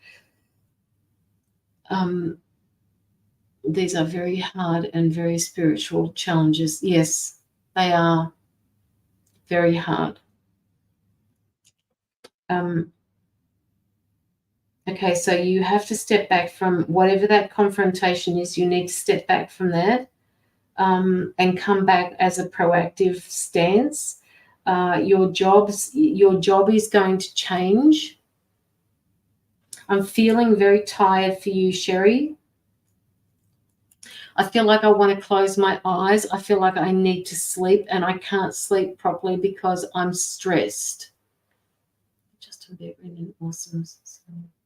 These are very hard and very spiritual challenges. Yes, they are very hard. Okay, so you have to step back from whatever that confrontation is. You need to step back from that and come back as a proactive stance. Your job is going to change. I'm feeling very tired for you, Sherry. I feel like I want to close my eyes. I feel like I need to sleep, and I can't sleep properly because I'm stressed. Just a bit really awesome.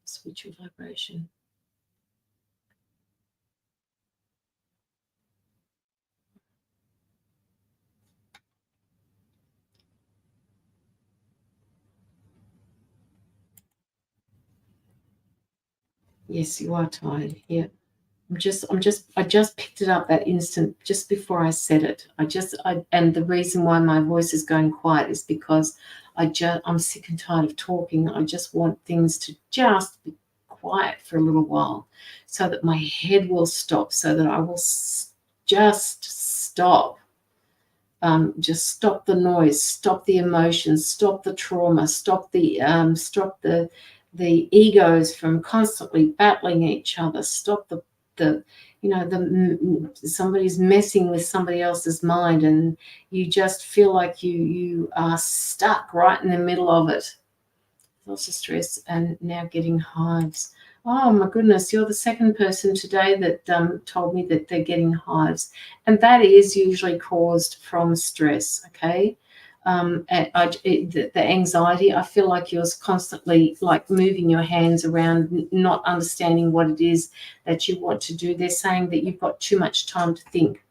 Switch your vibration. Yes, you are tired. Yeah. I just picked it up that instant just before I said it. And the reason why my voice is going quiet is because I'm sick and tired of talking. I just want things to just be quiet for a little while so that my head will stop, so that I will just stop. Just stop the noise, stop the emotions, stop the trauma, stop the egos from constantly battling each other, stop somebody's messing with somebody else's mind, and you just feel like you are stuck right in the middle of it. Lots of stress and now getting hives. Oh my goodness, you're the second person today that told me that they're getting hives, and that is usually caused from stress. Okay, the anxiety. I feel like you're constantly like moving your hands around, not understanding what it is that you want to do. They're saying that you've got too much time to think.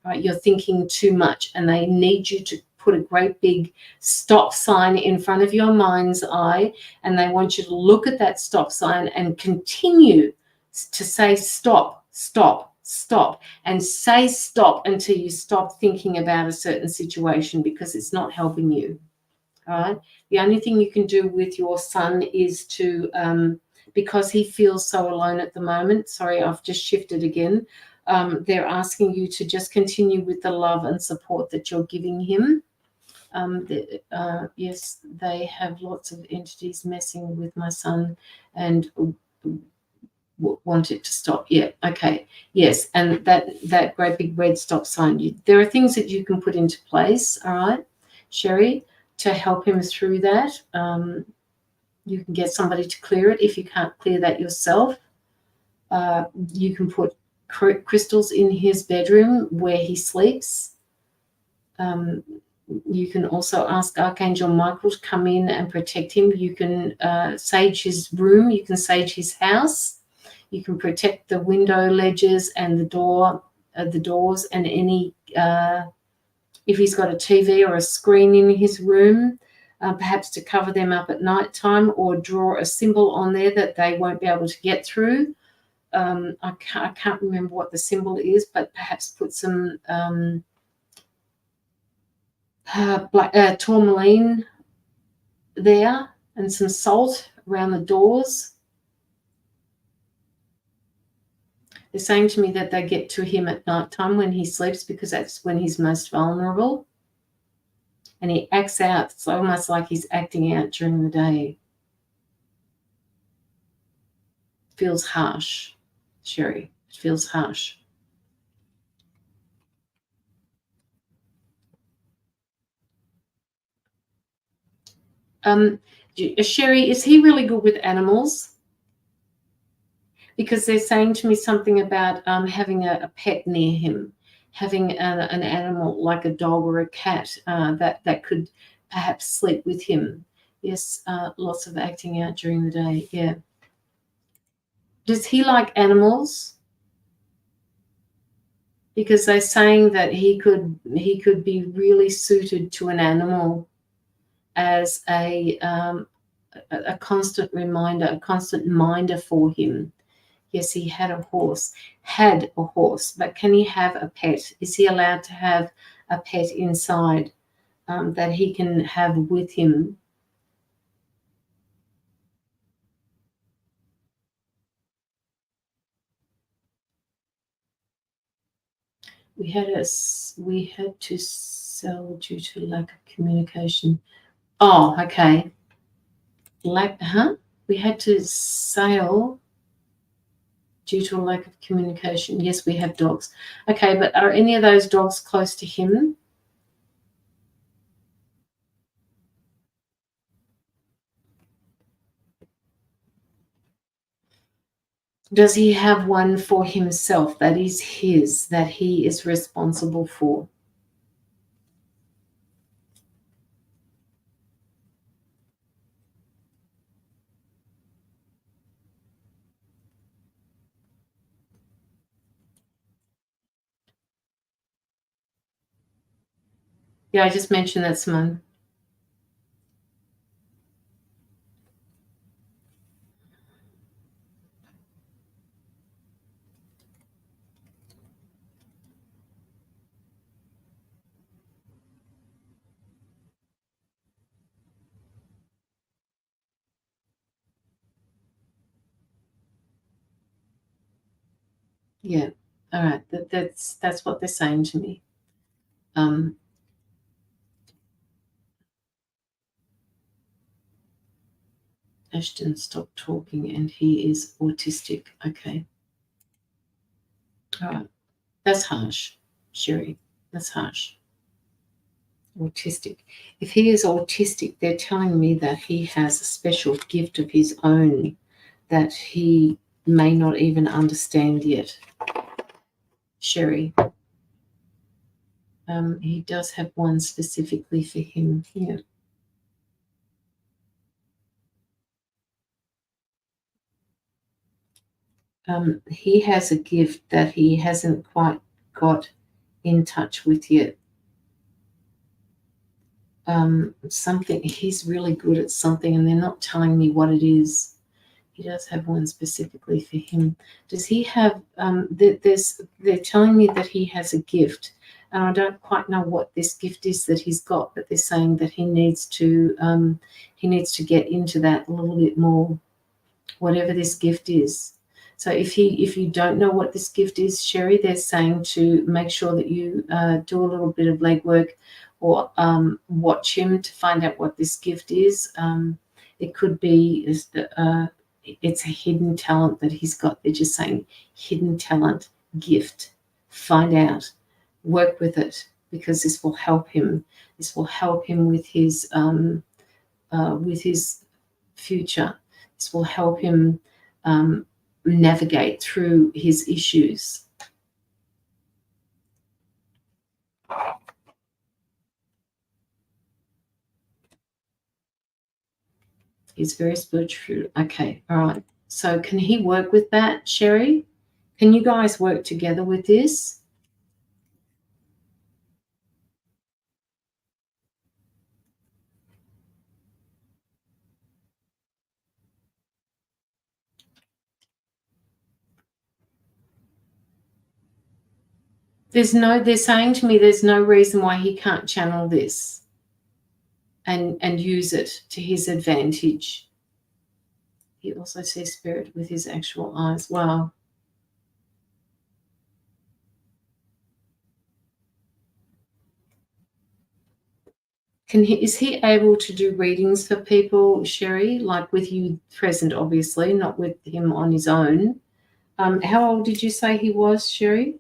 Right, you're thinking too much, and they need you to put a great big stop sign in front of your mind's eye, and they want you to look at that stop sign and continue to say stop, stop, stop, and say stop until you stop thinking about a certain situation, because it's not helping you. All right. The only thing you can do with your son is to, because he feels so alone at the moment. Sorry, I've just shifted again. They're asking you to just continue with the love and support that you're giving him. Yes, they have lots of entities messing with my son and want it to stop. Yeah, okay, yes, and that great big red stop sign. There are things that you can put into place, all right, Sherry, to help him through that. You can get somebody to clear it if you can't clear that yourself. You can put crystals in his bedroom where he sleeps. You can also ask Archangel Michael to come in and protect him. You can sage his room. You can sage his house. You can protect the window ledges and the doors, and any if he's got a TV or a screen in his room, perhaps to cover them up at night time, or draw a symbol on there that they won't be able to get through. I can't remember what the symbol is, but perhaps put some tourmaline there and some salt around the doors. They're saying to me that they get to him at night time when he sleeps, because that's when he's most vulnerable. And he acts out. It's almost like he's acting out during the day. It feels harsh, Sherry. It feels harsh. Sherry, is he really good with animals? Because they're saying to me something about having a pet near him, having an animal like a dog or a cat that could perhaps sleep with him. Yes, lots of acting out during the day. Yeah. Does he like animals? Because they're saying that he could be really suited to an animal as a constant reminder, a constant minder for him. Yes, he had a horse, but can he have a pet? Is he allowed to have a pet inside that he can have with him? We had to sell due to lack of communication. Oh, okay. We had to sell due to a lack of communication. Yes, we have dogs. Okay, but are any of those dogs close to him? Does he have one for himself that is his, that he is responsible for? Yeah, I just mentioned that, Simone. Yeah. All right. That's what they're saying to me. Ashton stopped talking and he is autistic. Okay. All right. That's harsh, Sherry. That's harsh. Autistic. If he is autistic, they're telling me that he has a special gift of his own that he may not even understand yet. Sherry. He does have one specifically for him. Yeah. He has a gift that he hasn't quite got in touch with yet. Something, he's really good at something, and they're not telling me what it is. He does have one specifically for him. Does he have? They're telling me that he has a gift, and I don't quite know what this gift is that he's got. But they're saying that he needs to get into that a little bit more, whatever this gift is. So if you don't know what this gift is, Sherry, they're saying to make sure that you do a little bit of legwork, or watch him to find out what this gift is. It could be it's a hidden talent that he's got. They're just saying hidden talent, gift. Find out, work with it, because this will help him. This will help him with his future. This will help him navigate through his issues. He's very spiritual. Okay, all right. So can he work with that, Sherry? Can you guys work together with this? They're saying to me there's no reason why he can't channel this and use it to his advantage. He also sees spirit with his actual eyes. Wow. Is he able to do readings for people, Sherry, like with you present, obviously, not with him on his own? How old did you say he was, Sherry?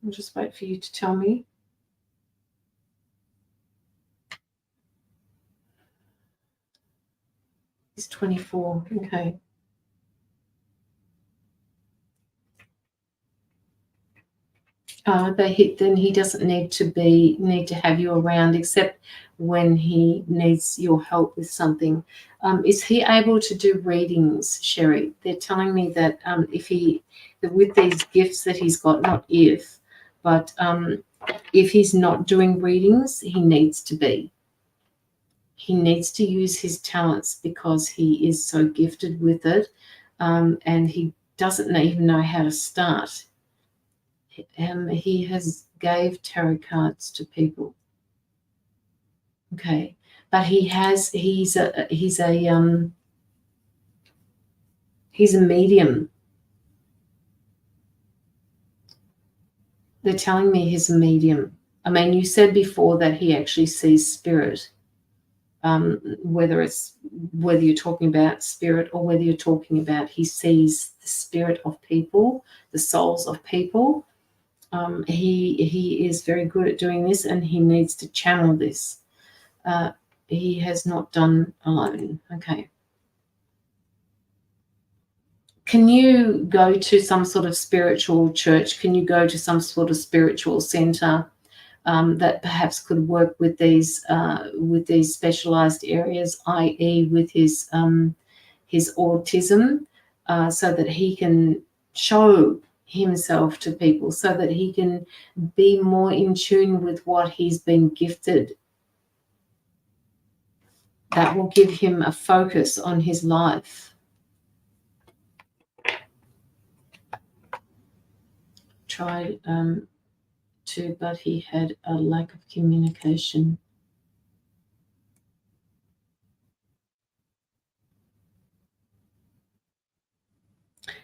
I'll just wait for you to tell me. He's 24. Okay. Then he doesn't need to have you around, except when he needs your help with something. Is he able to do readings, Sherry? They're telling me that with these gifts that he's got, but if he's not doing readings, he needs to be. He needs to use his talents because he is so gifted with it, and he doesn't even know how to start. He has gave tarot cards to people. Okay, but he's a medium. They're telling me he's a medium. I mean, you said before that he actually sees spirit. Whether you're talking about spirit or whether you're talking about he sees the spirit of people, the souls of people. He is very good at doing this, and he needs to channel this. He has not done alone. Okay. Can you go to some sort of spiritual church? Can you go to some sort of spiritual center that perhaps could work with these specialized areas, i.e., with his autism, so that he can show himself to people, so that he can be more in tune with what he's been gifted? That will give him a focus on his life. Tried to, but he had a lack of communication.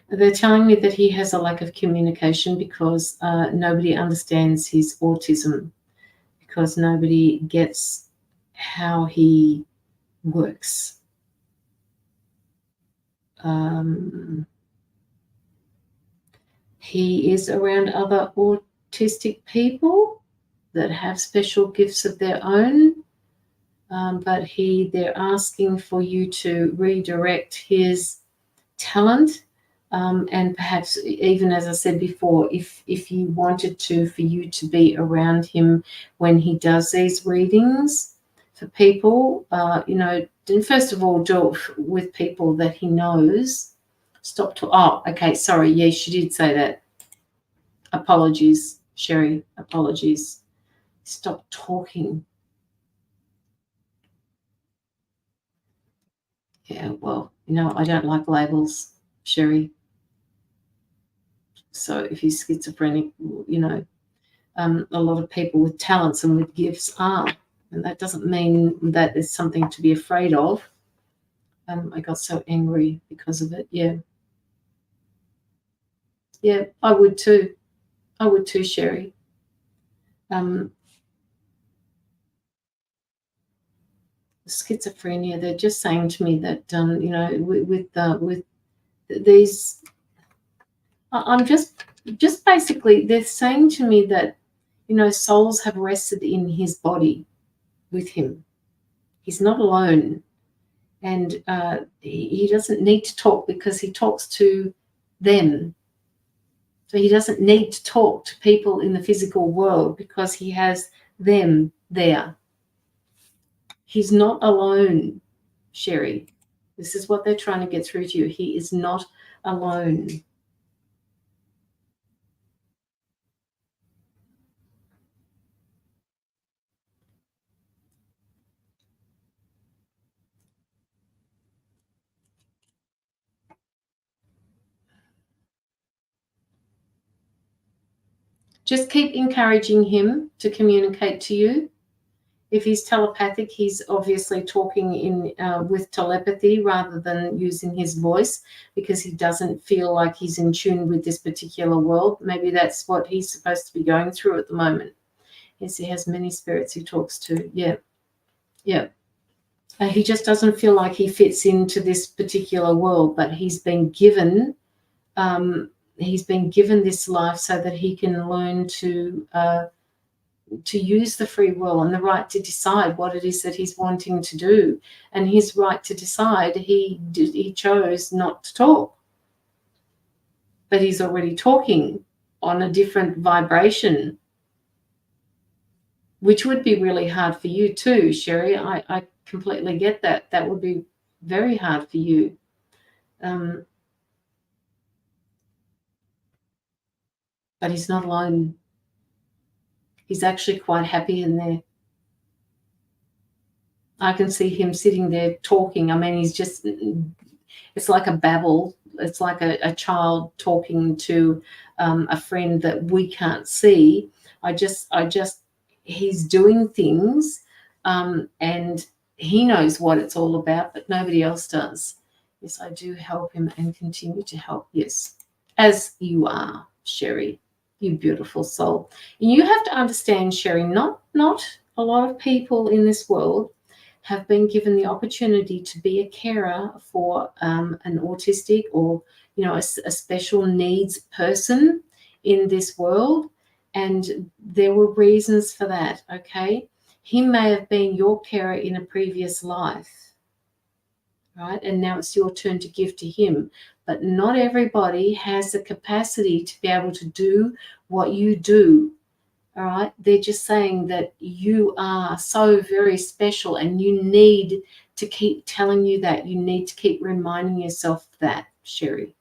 They're telling me that he has a lack of communication because nobody understands his autism, because nobody gets how he works. He is around other autistic people that have special gifts of their own, but they're asking for you to redirect his talent, and perhaps even, as I said before, if you wanted to, for you to be around him when he does these readings for people, first of all, do it with people that he knows. Stop to, oh, okay, sorry, yes, you did say that. Apologies, Sherry, apologies. Stop talking. Yeah, well, I don't like labels, Sherry. So if he's schizophrenic, a lot of people with talents and with gifts are. And that doesn't mean that there's something to be afraid of. I got so angry because of it. Yeah. Yeah, I would too. I would too, Sherry. Schizophrenia, they're just saying to me that, with these, I'm just basically, they're saying to me that, souls have rested in his body with him. He's not alone. And he doesn't need to talk because he talks to them. So he doesn't need to talk to people in the physical world because he has them there. He's not alone, Sherry. This is what they're trying to get through to you. He is not alone. Just keep encouraging him to communicate to you. If he's telepathic, he's obviously talking with telepathy rather than using his voice because he doesn't feel like he's in tune with this particular world. Maybe that's what he's supposed to be going through at the moment. Yes, he has many spirits he talks to. Yeah, yeah. He just doesn't feel like he fits into this particular world, but he's been given this life so that he can learn to use the free will and the right to decide what it is that he's wanting to do. And his right to decide, he chose not to talk, but he's already talking on a different vibration, which would be really hard for you too, Sherry. I completely get that. That would be very hard for you. But he's not alone. He's actually quite happy in there. I can see him sitting there talking. I mean, it's like a babble. It's like a child talking to a friend that we can't see. He's doing things, and he knows what it's all about, but nobody else does. Yes, I do help him and continue to help. Yes, as you are, Sherry, you beautiful soul. And you have to understand, Sherry, not a lot of people in this world have been given the opportunity to be a carer for an autistic or a special needs person in this world, and there were reasons for that. Okay, he may have been your carer in a previous life, right? And now it's your turn to give to him. But not everybody has the capacity to be able to do what you do. All right. They're just saying that you are so very special and you need to keep telling you that. You need to keep reminding yourself that, Sherry.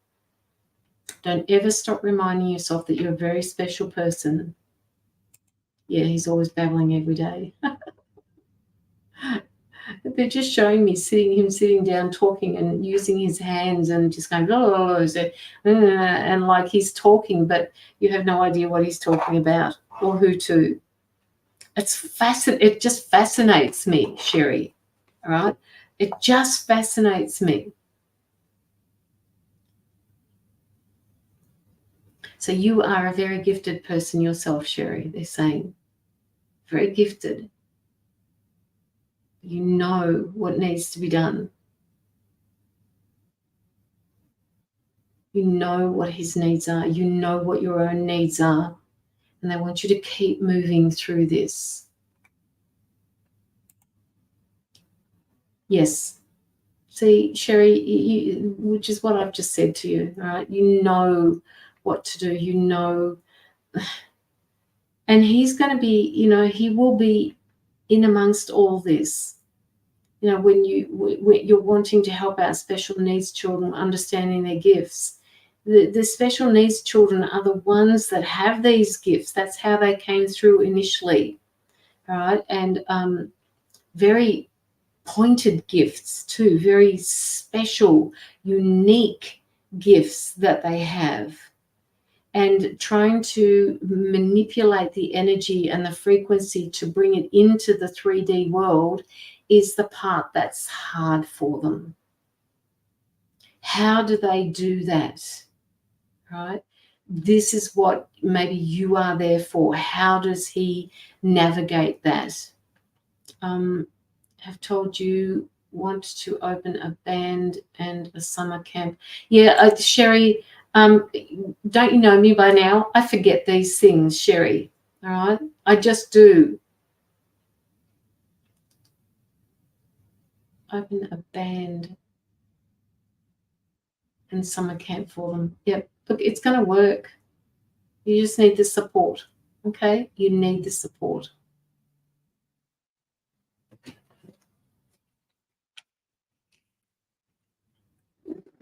Don't ever stop reminding yourself that you're a very special person. Yeah, he's always babbling every day. They're just showing me him sitting down talking and using his hands and just going, and like he's talking, but you have no idea what he's talking about or who to. It just fascinates me, Sherry. All right? It just fascinates me. So you are a very gifted person yourself, Sherry, they're saying. Very gifted. You know what needs to be done. You know what his needs are. You know what your own needs are. And they want you to keep moving through this. Yes. See, Sherry, which is what I've just said to you, right? You know what to do. You know. And he's going to be, he will be in amongst all this. When you're wanting to help out special needs children, understanding their gifts. The special needs children are the ones that have these gifts. That's how they came through initially, right? And very pointed gifts too, very special, unique gifts that they have. And trying to manipulate the energy and the frequency to bring it into the 3D world is the part that's hard for them. How do they do that? Right? This is what maybe you are there for. How does he navigate that? Have told you want to open a band and a summer camp. Yeah, Sherry, don't you know me by now? I forget these things, Sherry. All right? I just do. Open a band and summer camp for them. Yep. Look, it's going to work. You just need the support. Okay? You need the support.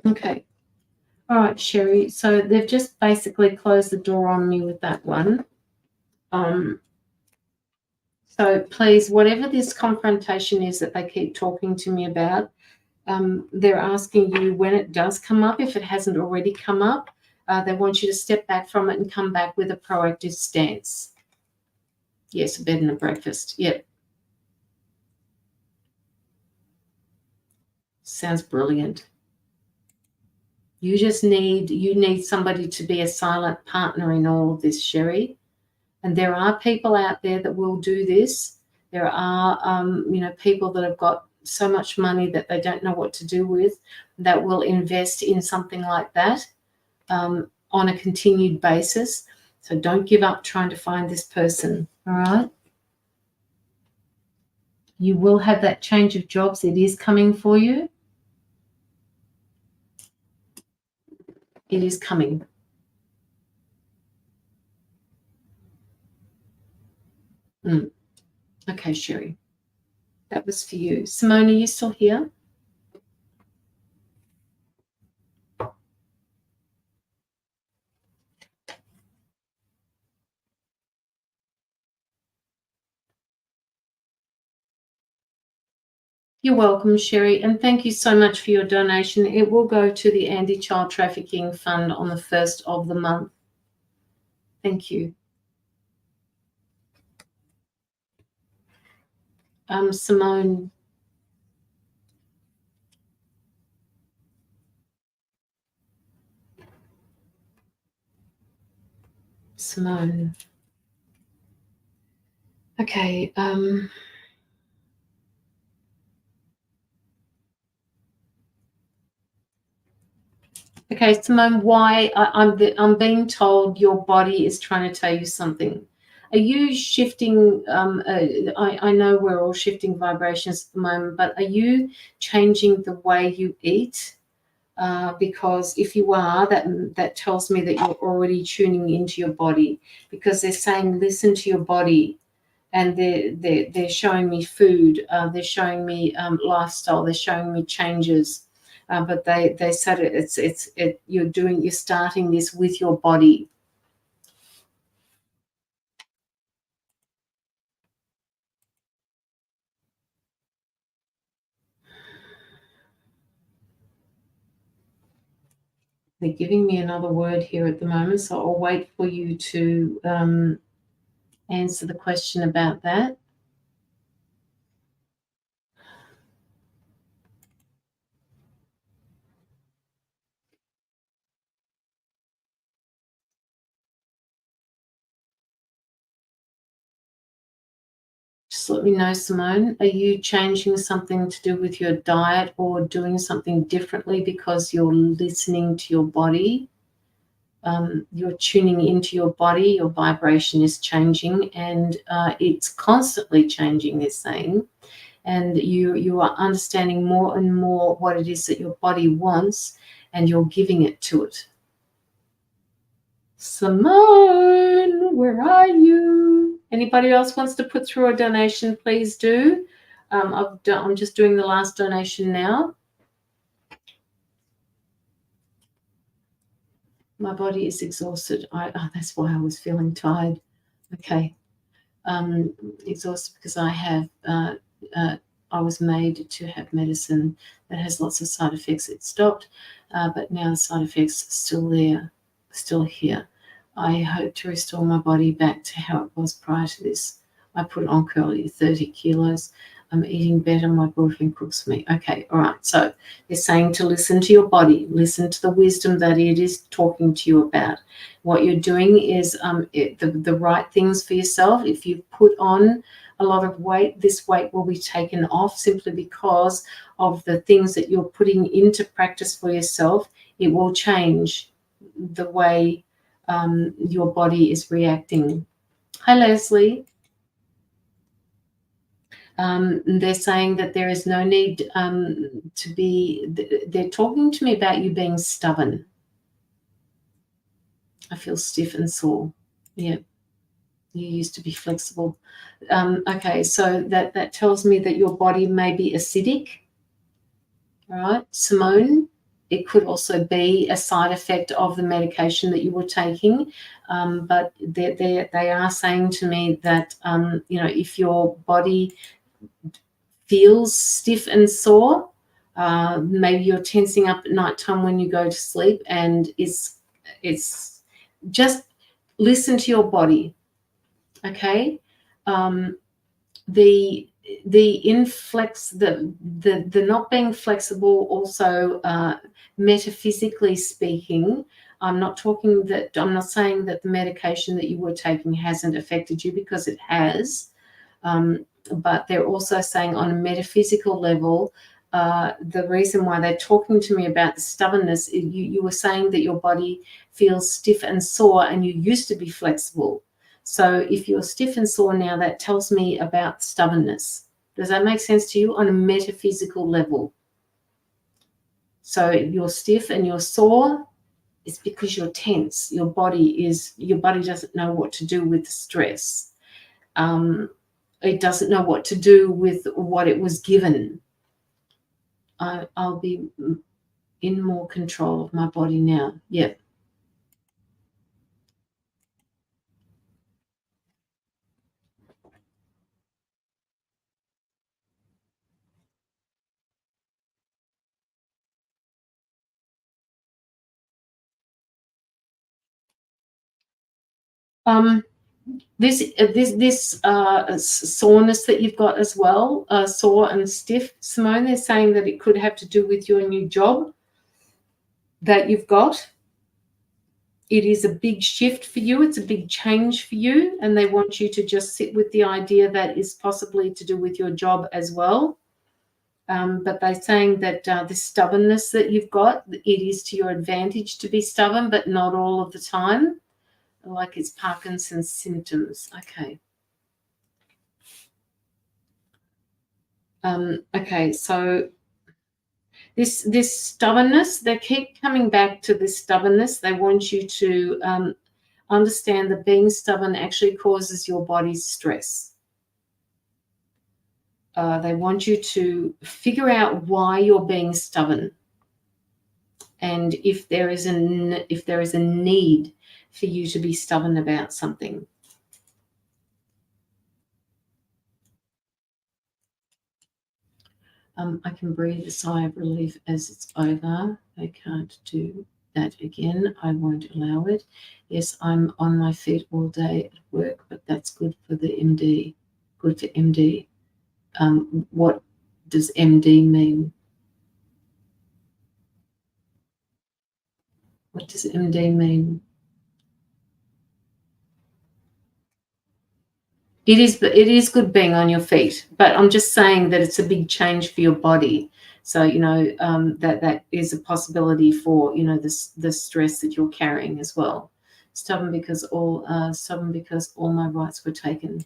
Okay. All right, Sherry. So they've just basically closed the door on me with that one. So please, whatever this confrontation is that they keep talking to me about, they're asking you when it does come up, if it hasn't already come up, they want you to step back from it and come back with a proactive stance. Yes, a bed and a breakfast. Yep. Sounds brilliant. You need somebody to be a silent partner in all of this, Sherry. And there are people out there that will do this. There are, people that have got so much money that they don't know what to do with, that will invest in something like that on a continued basis. So don't give up trying to find this person, all right? You will have that change of jobs. It is coming for you. It is coming. Okay, Sherry. That was for you. Simone, are you still here? You're welcome, Sherry, and thank you so much for your donation. It will go to the Anti-Child Trafficking Fund on the 1st of the month. Thank you. Simone. Simone. Okay. Okay, Simone, why I'm being told your body is trying to tell you something. Are you shifting? I know we're all shifting vibrations at the moment, but are you changing the way you eat? Because if you are, that tells me that you're already tuning into your body, because they're saying listen to your body, and they're showing me food, they're showing me lifestyle, they're showing me changes. But they said you're starting this with your body. They're giving me another word here at the moment, so I'll wait for you to answer the question about that. Just let me know, Simone. Are you changing something to do with your diet or doing something differently because you're listening to your body? You're tuning into your body, your vibration is changing, and it's constantly changing, they're saying. And you are understanding more and more what it is that your body wants, and you're giving it to it. Simone, where are you? Anybody else wants to put through a donation, please do. I'm just doing the last donation now. My body is exhausted. That's why I was feeling tired. Okay. Exhausted because I was made to have medicine that has lots of side effects. It stopped, but now the side effects are still there, still here. I hope to restore my body back to how it was prior to this. I put on currently 30 kilos. I'm eating better. My boyfriend cooks for me. Okay, all right. So they're saying to listen to your body, listen to the wisdom that it is talking to you about. What you're doing is the right things for yourself. If you put on a lot of weight, this weight will be taken off simply because of the things that you're putting into practice for yourself. It will change the way your body is reacting. Hi, Leslie. They're saying that there is no need to be, they're talking to me about you being stubborn. I feel stiff and sore. Yeah. You used to be flexible. Okay, so that tells me that your body may be acidic. All right, Simone, it could also be a side effect of the medication that you were taking. But they are saying to me that, if your body feels stiff and sore, maybe you're tensing up at nighttime when you go to sleep, and it's just listen to your body. Okay, the not being flexible also, metaphysically speaking, I'm not saying that the medication that you were taking hasn't affected you, because it has, but they're also saying on a metaphysical level, the reason why they're talking to me about the stubbornness, you were saying that your body feels stiff and sore and you used to be flexible. So if you're stiff and sore now, that tells me about stubbornness. Does that make sense to you on a metaphysical level? So you're stiff and you're sore, it's because you're tense. Your body doesn't know what to do with the stress. It doesn't know what to do with what it was given. I'll be in more control of my body now. Yeah. This soreness that you've got as well, sore and stiff, Simone, they're saying that it could have to do with your new job that you've got. It is a big shift for you. It's a big change for you, and they want you to just sit with the idea that is possibly to do with your job as well. But they're saying that the stubbornness that you've got, it is to your advantage to be stubborn, but not all of the time. Like it's Parkinson's symptoms. Okay. Okay, so this stubbornness, they keep coming back to this stubbornness. They want you to understand that being stubborn actually causes your body stress. They want you to figure out why you're being stubborn, and if there is a need for you to be stubborn about something. I can breathe a sigh of relief as it's over. I can't do that again. I won't allow it. Yes, I'm on my feet all day at work, but that's good for the MD. Good for MD. What does MD mean? What does MD mean? It is good being on your feet, but I'm just saying that it's a big change for your body. So, you know, that is a possibility for, you know, the stress that you're carrying as well. Stubborn because all my rights were taken.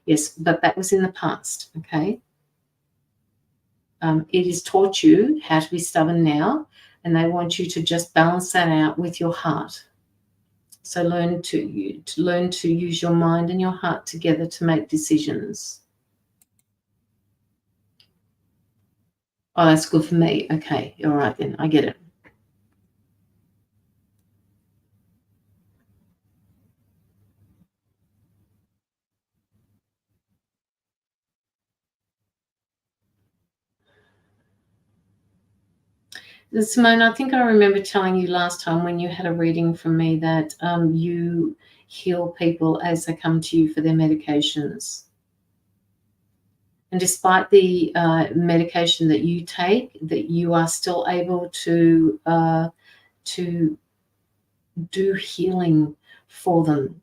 Yes, but that was in the past, okay? It has taught you how to be stubborn now, and they want you to just balance that out with your heart. So learn to use your mind and your heart together to make decisions. Oh, that's good for me. Okay, all right then, I get it. Simone, I think I remember telling you last time when you had a reading from me that you heal people as they come to you for their medications. And despite the medication that you take, that you are still able to do healing for them.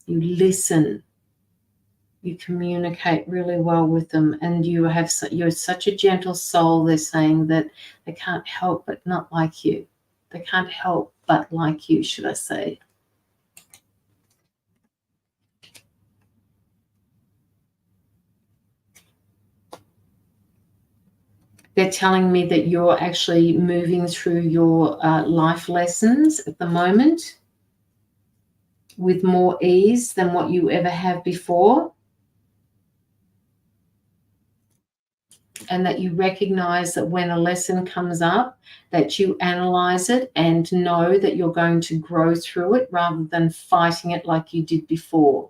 You listen. You communicate really well with them, and you're such a gentle soul. They're saying that they can't help but not like you. They can't help but like you, should I say. They're telling me that you're actually moving through your life lessons at the moment with more ease than what you ever have before. And that you recognize that when a lesson comes up, that you analyze it and know that you're going to grow through it rather than fighting it like you did before.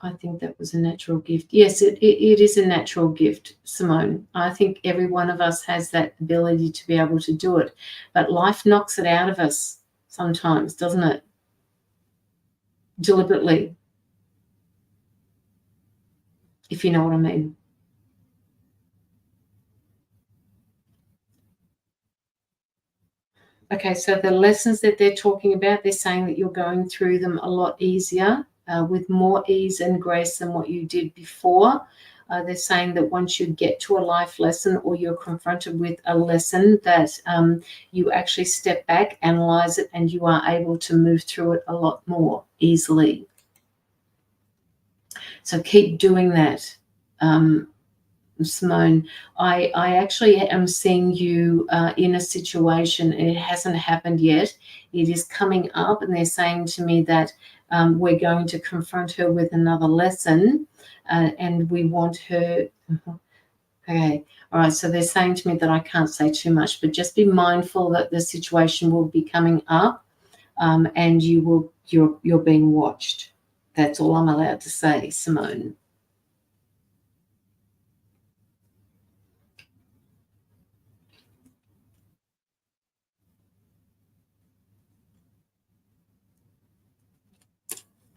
I think that was a natural gift. Yes, it is a natural gift, Simone. I think every one of us has that ability to be able to do it. But life knocks it out of us sometimes, doesn't it? Deliberately, if you know what I mean. Okay, so the lessons that they're talking about, they're saying that you're going through them a lot easier, with more ease and grace than what you did before. They're saying that once you get to a life lesson or you're confronted with a lesson, that you actually step back, analyze it, and you are able to move through it a lot more easily. So keep doing that. Simone, I actually am seeing you in a situation, and it hasn't happened yet. It is coming up, and they're saying to me that we're going to confront her with another lesson, and we want her. Okay, all right. So they're saying to me that I can't say too much, but just be mindful that the situation will be coming up, and you're being watched. That's all I'm allowed to say, Simone.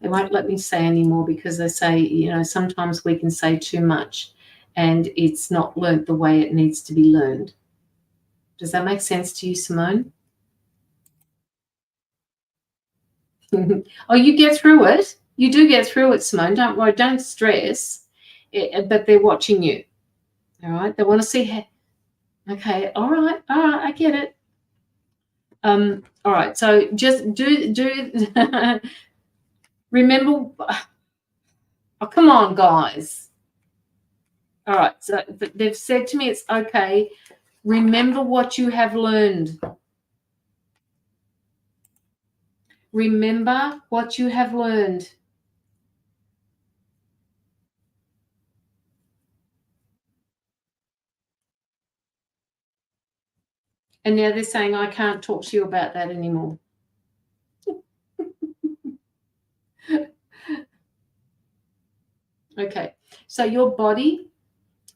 They won't let me say anymore because they say, you know, sometimes we can say too much and it's not learnt the way it needs to be learned. Does that make sense to you, Simone? Oh, you get through it. You do get through it, Simone. Don't worry. Don't stress. But they're watching you. All right. They want to see how. Okay. All right. I get it. All right. So just do. Remember. Oh, come on, guys. All right. So they've said to me it's okay. Remember what you have learned. Remember what you have learned. And now they're saying, I can't talk to you about that anymore. Okay. So your body,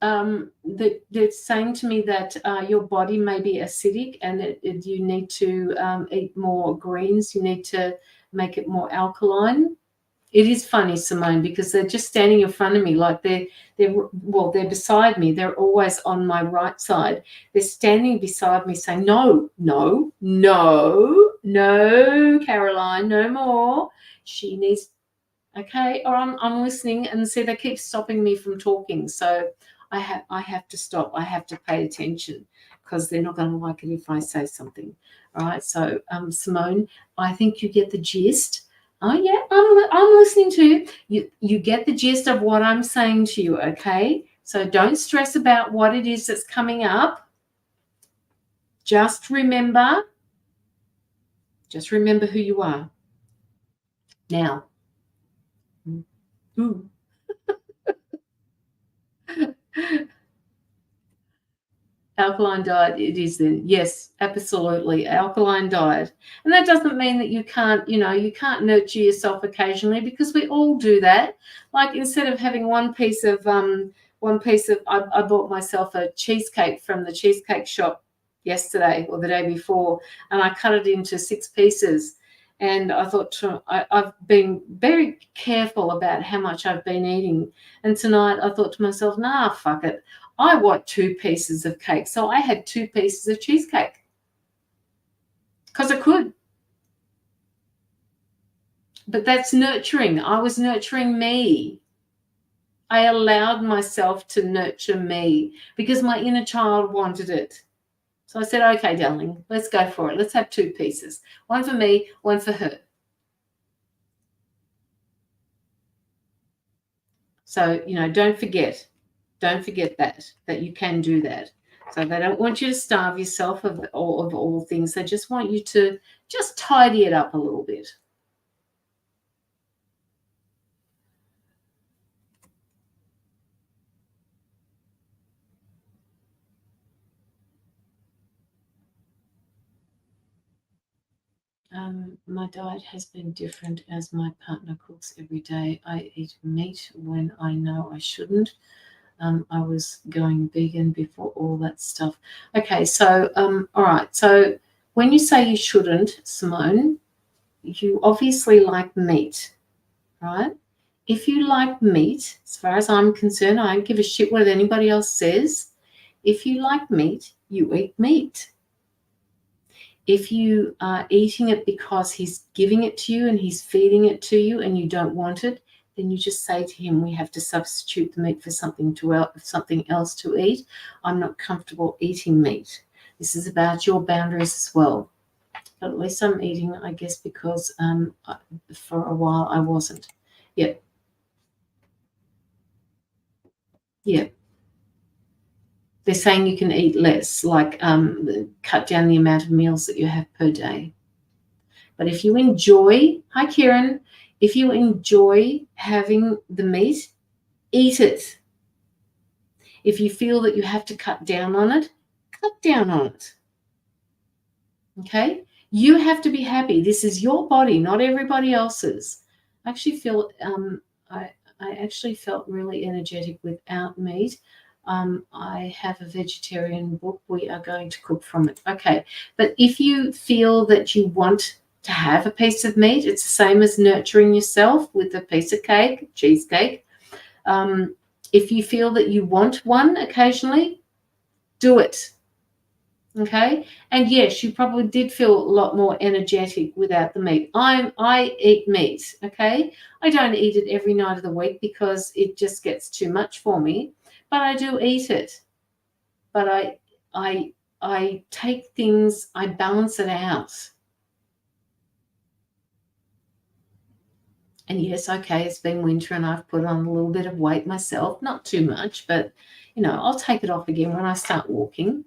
they're saying to me that your body may be acidic and you need to eat more greens. You need to make it more alkaline. It is funny, Simone, because they're just standing in front of me like they're beside me. They're always on my right side. They're standing beside me saying, no, no, no, no, Caroline, no more. She needs, Okay, or I'm listening, and see they keep stopping me from talking. So I have to stop. I have to pay attention because they're not going to like it if I say something. All right. So Simone, I think you get the gist. Oh yeah, I'm listening to you. You get the gist of what I'm saying to you. Okay. So don't stress about what it is that's coming up. Just remember who you are. Now. Ooh. Alkaline diet, it is then. Yes, absolutely. Alkaline diet. And that doesn't mean that you can't, you can't nurture yourself occasionally, because we all do that. Like, instead of having I bought myself a cheesecake from the cheesecake shop yesterday or the day before, and I cut it into 6 pieces. And I thought, I've been very careful about how much I've been eating. And tonight I thought to myself, nah, fuck it. I want 2 pieces of cake. So I had 2 pieces of cheesecake because I could. But that's nurturing. I was nurturing me. I allowed myself to nurture me because my inner child wanted it. So I said, okay, darling, let's go for it. Let's have 2 pieces. One for me, one for her. So, don't forget that you can do that. So they don't want you to starve yourself of all things. They just want you to just tidy it up a little bit. My diet has been different as my partner cooks every day. I eat meat when I know I shouldn't. I was going vegan before all that stuff. Okay, so all right. So when you say you shouldn't, Simone, you obviously like meat, right? If you like meat, as far as I'm concerned, I don't give a shit what anybody else says. If you like meat, you eat meat. If you are eating it because he's giving it to you and he's feeding it to you and you don't want it, then you just say to him, we have to substitute the meat for something else to eat. I'm not comfortable eating meat. This is about your boundaries as well. But at least I'm eating, I guess, because for a while I wasn't. Yeah. Yeah. They're saying you can eat less, like cut down the amount of meals that you have per day. But if you enjoy, hi Kieran, if you enjoy having the meat, eat it. If you feel that you have to cut down on it, cut down on it. Okay? You have to be happy. This is your body, not everybody else's. I actually feel I actually felt really energetic without meat. I have a vegetarian book. We are going to cook from it. Okay. But if you feel that you want to have a piece of meat, it's the same as nurturing yourself with a piece of cake, cheesecake. If you feel that you want one occasionally, do it. Okay. And yes, you probably did feel a lot more energetic without the meat. I eat meat. Okay. I don't eat it every night of the week because it just gets too much for me, but I do eat it. But I take things, I balance it out. And yes, okay, it's been winter and I've put on a little bit of weight myself, not too much, but I'll take it off again when I start walking.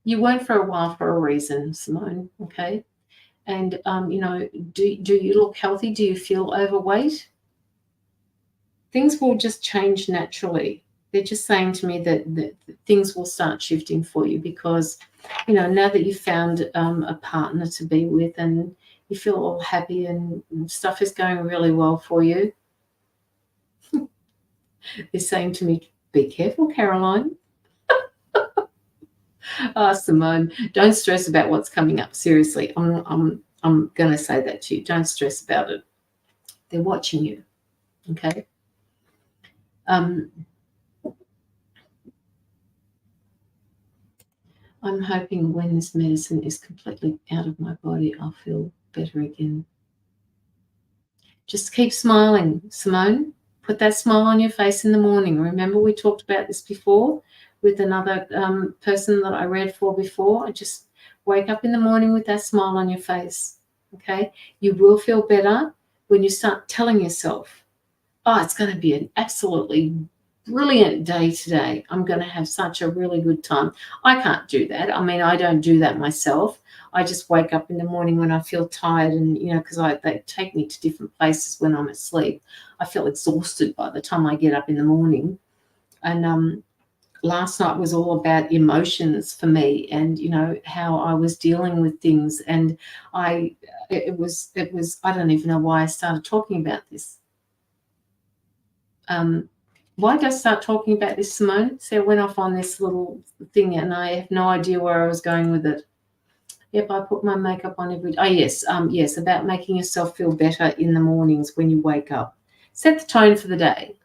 You weren't for a while for a reason, Simone, okay? And, do you look healthy? Do you feel overweight? Things will just change naturally. They're just saying to me that things will start shifting for you because, now that you've found a partner to be with and you feel all happy and stuff is going really well for you, they're saying to me, be careful, Caroline. Simone, don't stress about what's coming up. Seriously, I'm going to say that to you. Don't stress about it. They're watching you. Okay. I'm hoping when this medicine is completely out of my body, I'll feel better again. Just keep smiling, Simone. Put that smile on your face in the morning. Remember, we talked about this before with another person that I read for before. Just wake up in the morning with that smile on your face, okay? You will feel better when you start telling yourself, oh, it's going to be an absolutely brilliant day today. I'm going to have such a really good time. I can't do that. I mean, I don't do that myself. I just wake up in the morning when I feel tired and, because they take me to different places when I'm asleep. I feel exhausted by the time I get up in the morning. And last night was all about emotions for me and, how I was dealing with things. And it was, I don't even know why I started talking about this. Why did I start talking about this, Simone? So I went off on this little thing and I have no idea where I was going with it. Yep, I put my makeup on every day. Oh, yes. Yes, about making yourself feel better in the mornings when you wake up. Set the tone for the day.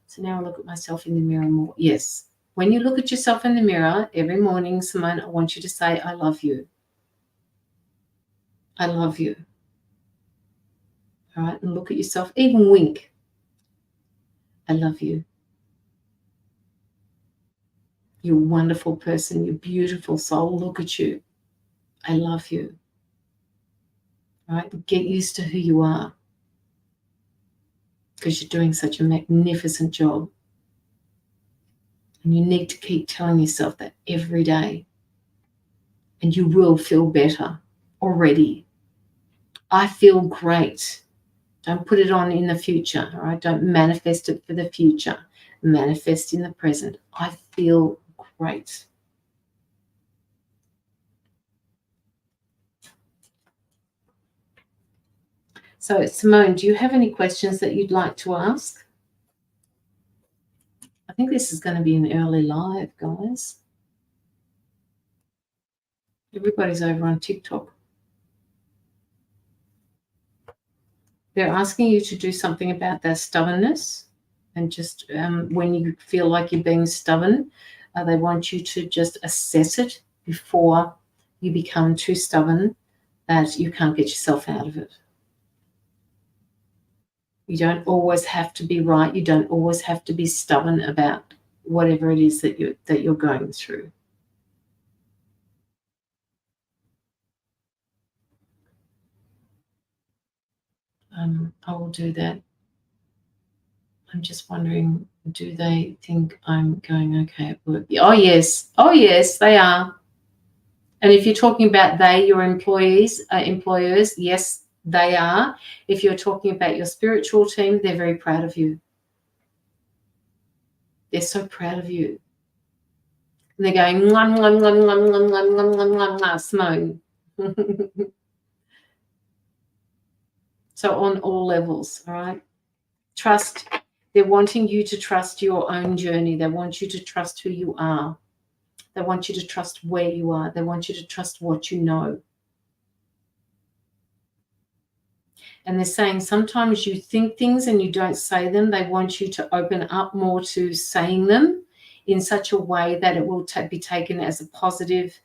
So now I look at myself in the mirror more. Yes. When you look at yourself in the mirror every morning, Simone, I want you to say, I love you. I love you. All right, and look at yourself. Even wink. I love you. You're a wonderful person. You're a beautiful soul. Look at you. I love you. All right, get used to who you are because you're doing such a magnificent job. And you need to keep telling yourself that every day. And you will feel better already. I feel great. Don't put it on in the future, all right? Don't manifest it for the future. Manifest in the present. I feel great. So, Simone, do you have any questions that you'd like to ask? I think this is going to be an early live, guys. Everybody's over on TikTok. They're asking you to do something about their stubbornness. And just when you feel like you're being stubborn, they want you to just assess it before you become too stubborn that you can't get yourself out of it. You don't always have to be right. You don't always have to be stubborn about whatever it is that you're going through. I will do that. I'm just wondering, do they think I'm going okay at work? Oh, yes. Oh, yes, they are. And if you're talking about your employers, yes, they are. If you're talking about your spiritual team, they're very proud of you. They're so proud of you. And they're going, mwah, mwah, mwah, mwah, mwah, mwah, mwah, mwah, mwah, Simone. So on all levels, all right? Trust. They're wanting you to trust your own journey. They want you to trust who you are. They want you to trust where you are. They want you to trust what you know. And they're saying sometimes you think things and you don't say them. They want you to open up more to saying them in such a way that it will be taken as a positive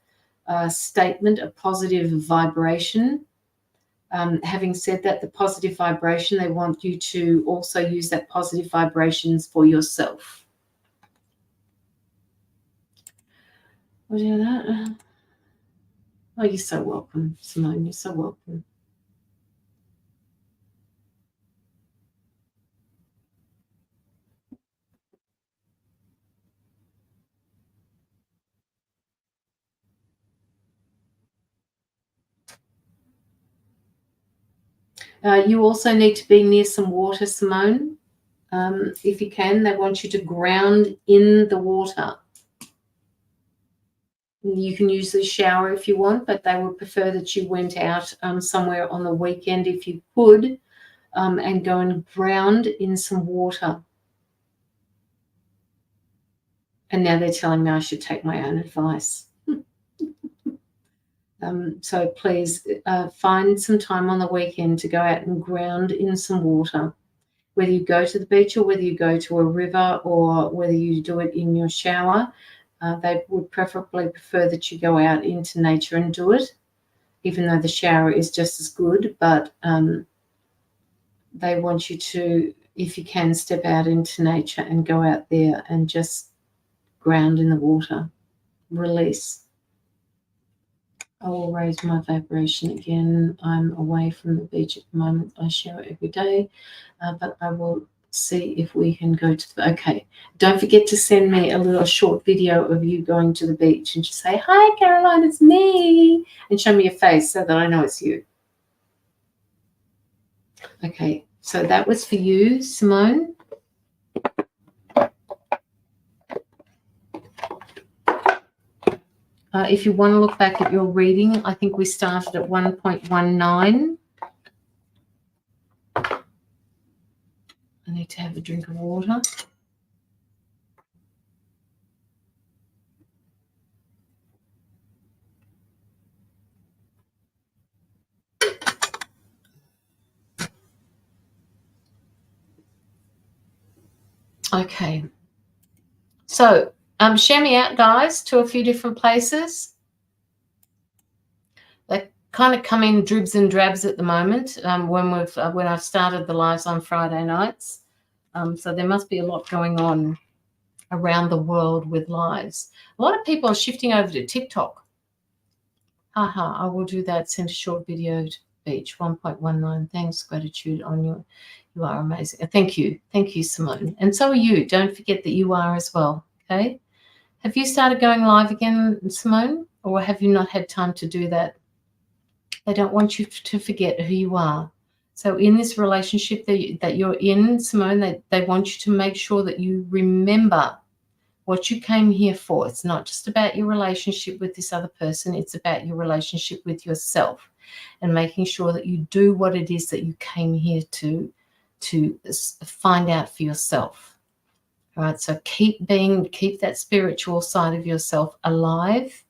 statement, a positive vibration. Having said that, the positive vibration, they want you to also use that positive vibrations for yourself. What is that? Oh, you're so welcome, Simone. You're so welcome. You also need to be near some water, Simone. If you can, they want you to ground in the water. You can use the shower if you want, but they would prefer that you went out somewhere on the weekend if you could and go and ground in some water. And now they're telling me I should take my own advice. So please find some time on the weekend to go out and ground in some water. Whether you go to the beach or whether you go to a river or whether you do it in your shower, They would preferably prefer that you go out into nature and do it, even though the shower is just as good. But they want you to, if you can, step out into nature and go out there and just ground in the water, release. I will raise my vibration again. I'm away from the beach at the moment. I shower every day, but I will see if we can go to the... Okay, don't forget to send me a little short video of you going to the beach and just say, "Hi, Caroline, it's me," and show me your face so that I know it's you. Okay, so that was for you, Simone. If you want to look back at your reading, I think we started at 1.19. I need to have a drink of water. Okay. So share me out, guys, to a few different places. They kind of come in dribs and drabs at the moment when I've started the lives on Friday nights. So there must be a lot going on around the world with lives. A lot of people are shifting over to TikTok. Haha, I will do that. Send a short video to beach. 1.19. Thanks, gratitude on you. You are amazing. Thank you. Thank you, Simone. And so are you. Don't forget that you are as well. Okay. Have you started going live again, Simone? Or have you not had time to do that? They don't want you to forget who you are. So in this relationship that you're in, Simone, they want you to make sure that you remember what you came here for. It's not just about your relationship with this other person. It's about your relationship with yourself and making sure that you do what it is that you came here to find out for yourself. All right, so keep that spiritual side of yourself alive.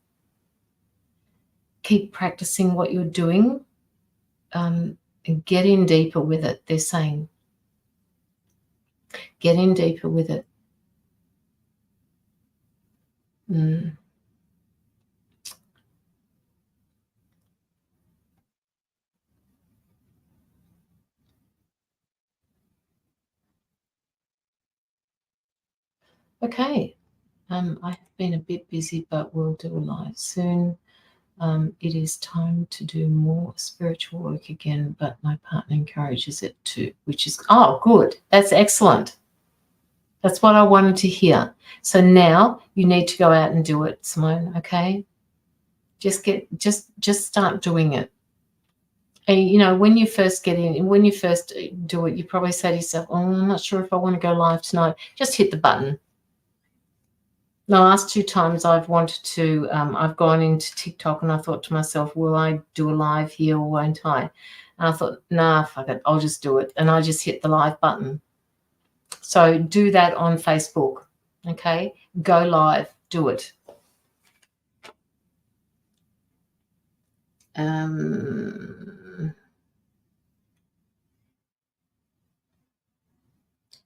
Keep practicing what you're doing, and get in deeper with it. They're saying, get in deeper with it. Okay. I have been a bit busy, but we'll do a live soon. It is time to do more spiritual work again, but my partner encourages it too, which is, oh, good. That's excellent. That's what I wanted to hear. So now you need to go out and do it, Simone, okay? Just start doing it. And, you know, when you first get in, when you first do it, you probably say to yourself, "Oh, I'm not sure if I want to go live tonight." Just hit the button. The last 2 times I've wanted to, I've gone into TikTok and I thought to myself, will I do a live here or won't I? And I thought, nah, fuck it, I'll just do it. And I just hit the live button. So do that on Facebook, okay? Go live, do it.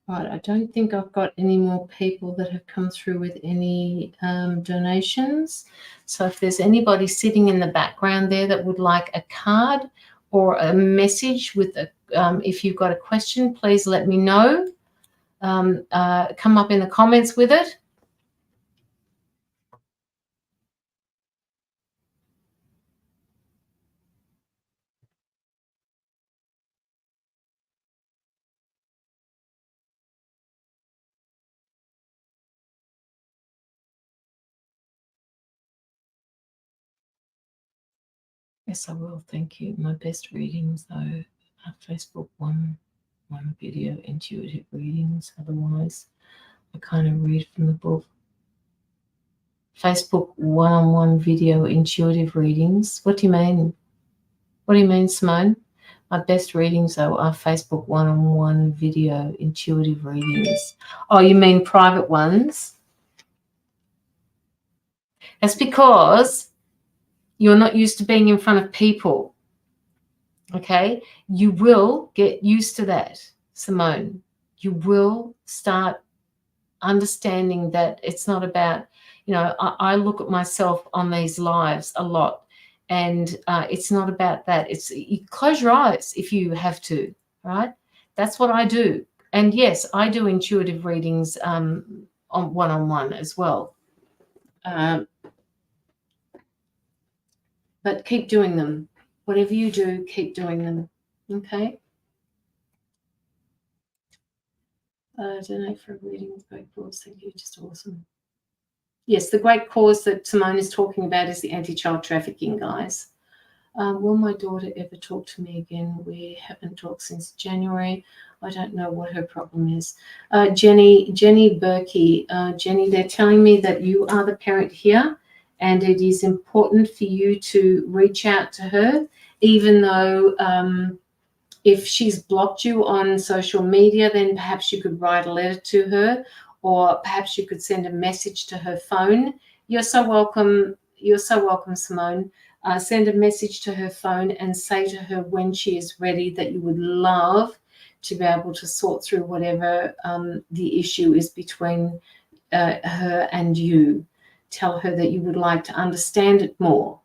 Right, I don't think I've got any more people that have come through with any donations. So if there's anybody sitting in the background there that would like a card or a message with a, if you've got a question, please let me know. Come up in the comments with it. Yes, I will. Thank you. My best readings, though, are Facebook one video, intuitive readings. Otherwise, I kind of read from the book. Facebook one-on-one video, intuitive readings. What do you mean? What do you mean, Simone? My best readings, though, are Facebook one-on-one video, intuitive readings. Oh, you mean private ones? That's because you're not used to being in front of people. Okay, you will get used to that, Simone. You will start understanding that it's not about, you know, I look at myself on these lives a lot, and it's not about that. It's you close your eyes if you have to, right? That's what I do. And yes, I do intuitive readings on one-on-one as well. But keep doing them. Whatever you do, keep doing them. Okay? Donate for a reading with great cause. Thank you. Just awesome. Yes, the great cause that Simone is talking about is the anti-child trafficking, guys. Will my daughter ever talk to me again? We haven't talked since January. I don't know what her problem is. Jenny Berkey. Jenny, they're telling me that you are the parent here, and it is important for you to reach out to her, even though if she's blocked you on social media, then perhaps you could write a letter to her, or perhaps you could send a message to her phone. You're so welcome. You're so welcome, Simone. Send a message to her phone and say to her when she is ready that you would love to be able to sort through whatever the issue is between her and you. Tell her that you would like to understand it more.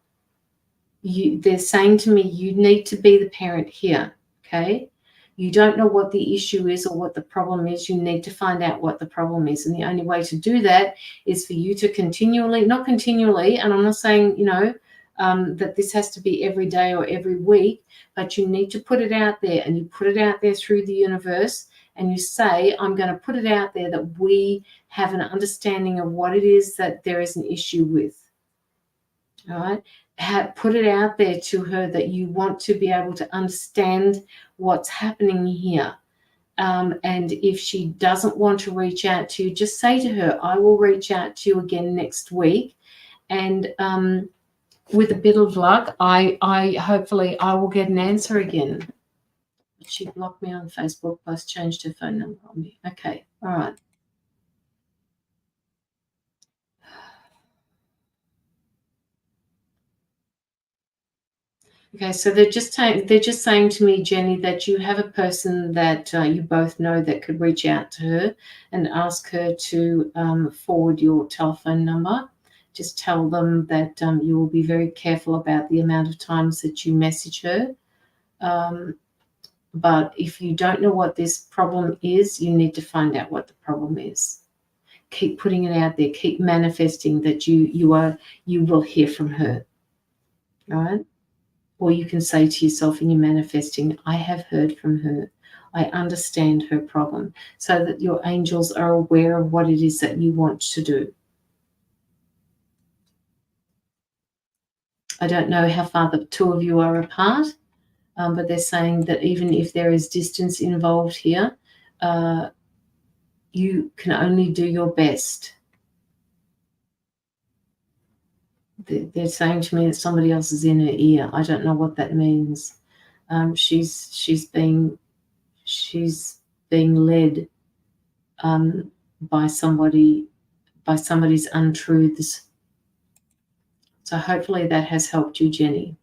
They're saying to me, you need to be the parent here, okay? You don't know what the issue is or what the problem is. You need to find out what the problem is. And the only way to do that is for you to continually, not continually, and I'm not saying, you know, that this has to be every day or every week, but you need to put it out there, and you put it out there through the universe, and you say, I'm going to put it out there that we have an understanding of what it is that there is an issue with. All right. Put it out there to her that you want to be able to understand what's happening here. And if she doesn't want to reach out to you, just say to her, I will reach out to you again next week. And with a bit of luck, I hopefully I will get an answer again. She blocked me on Facebook, plus changed her phone number on me. Okay. All right. Okay, so they're just saying to me, Jenny, that you have a person that you both know that could reach out to her and ask her to forward your telephone number. Just tell them that you will be very careful about the amount of times that you message her. But if you don't know what this problem is, you need to find out what the problem is. Keep putting it out there. Keep manifesting that you will hear from her. All right? Or you can say to yourself in your manifesting, I have heard from her. I understand her problem, so that your angels are aware of what it is that you want to do. I don't know how far the two of you are apart, but they're saying that even if there is distance involved here, you can only do your best. They're saying to me that somebody else is in her ear. I don't know what that means. She's being led by somebody's untruths. So hopefully that has helped you, Jenny.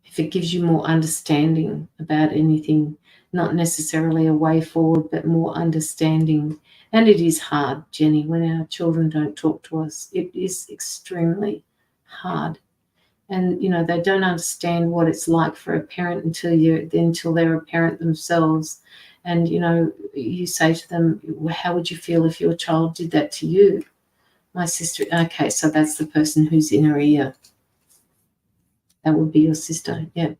If it gives you more understanding about anything, not necessarily a way forward, but more understanding. And it is hard, Jenny, when our children don't talk to us. It is extremely hard. And, you know, they don't understand what it's like for a parent until they're a parent themselves. And, you know, you say to them, how would you feel if your child did that to you? My sister, okay, so that's the person who's in her ear. That would be your sister, yeah.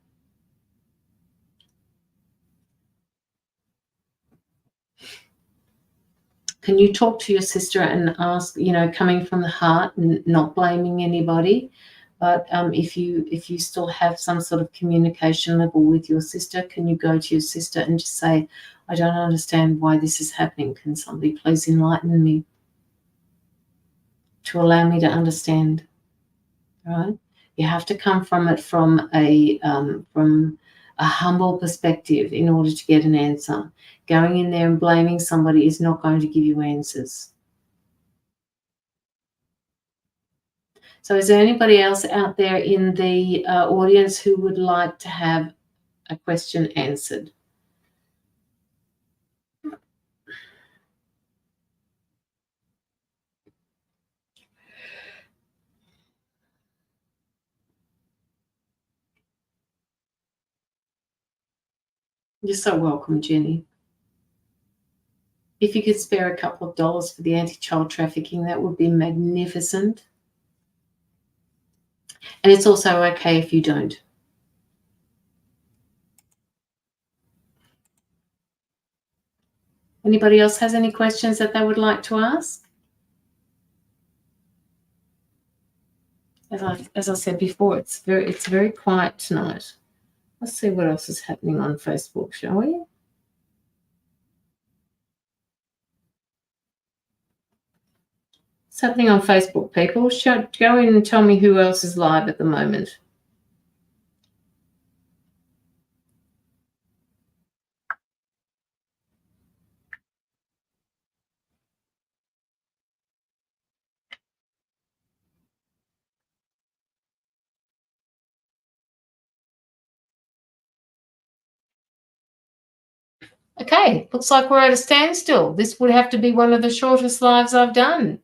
Can you talk to your sister and ask, you know, coming from the heart and not blaming anybody, but if you still have some sort of communication level with your sister, can you go to your sister and just say, I don't understand why this is happening. Can somebody please enlighten me to allow me to understand? Right? You have to come from it from a humble perspective in order to get an answer. Going in there and blaming somebody is not going to give you answers. So is there anybody else out there in the audience who would like to have a question answered? You're so welcome, Jenny. If you could spare a couple of dollars for the anti-child trafficking, that would be magnificent. And it's also okay if you don't. Anybody else has any questions that they would like to ask? As I said before, it's very quiet tonight. Let's see what else is happening on Facebook, shall we? What's happening on Facebook, people? Go in and tell me who else is live at the moment. Okay, looks like we're at a standstill. This would have to be one of the shortest lives I've done.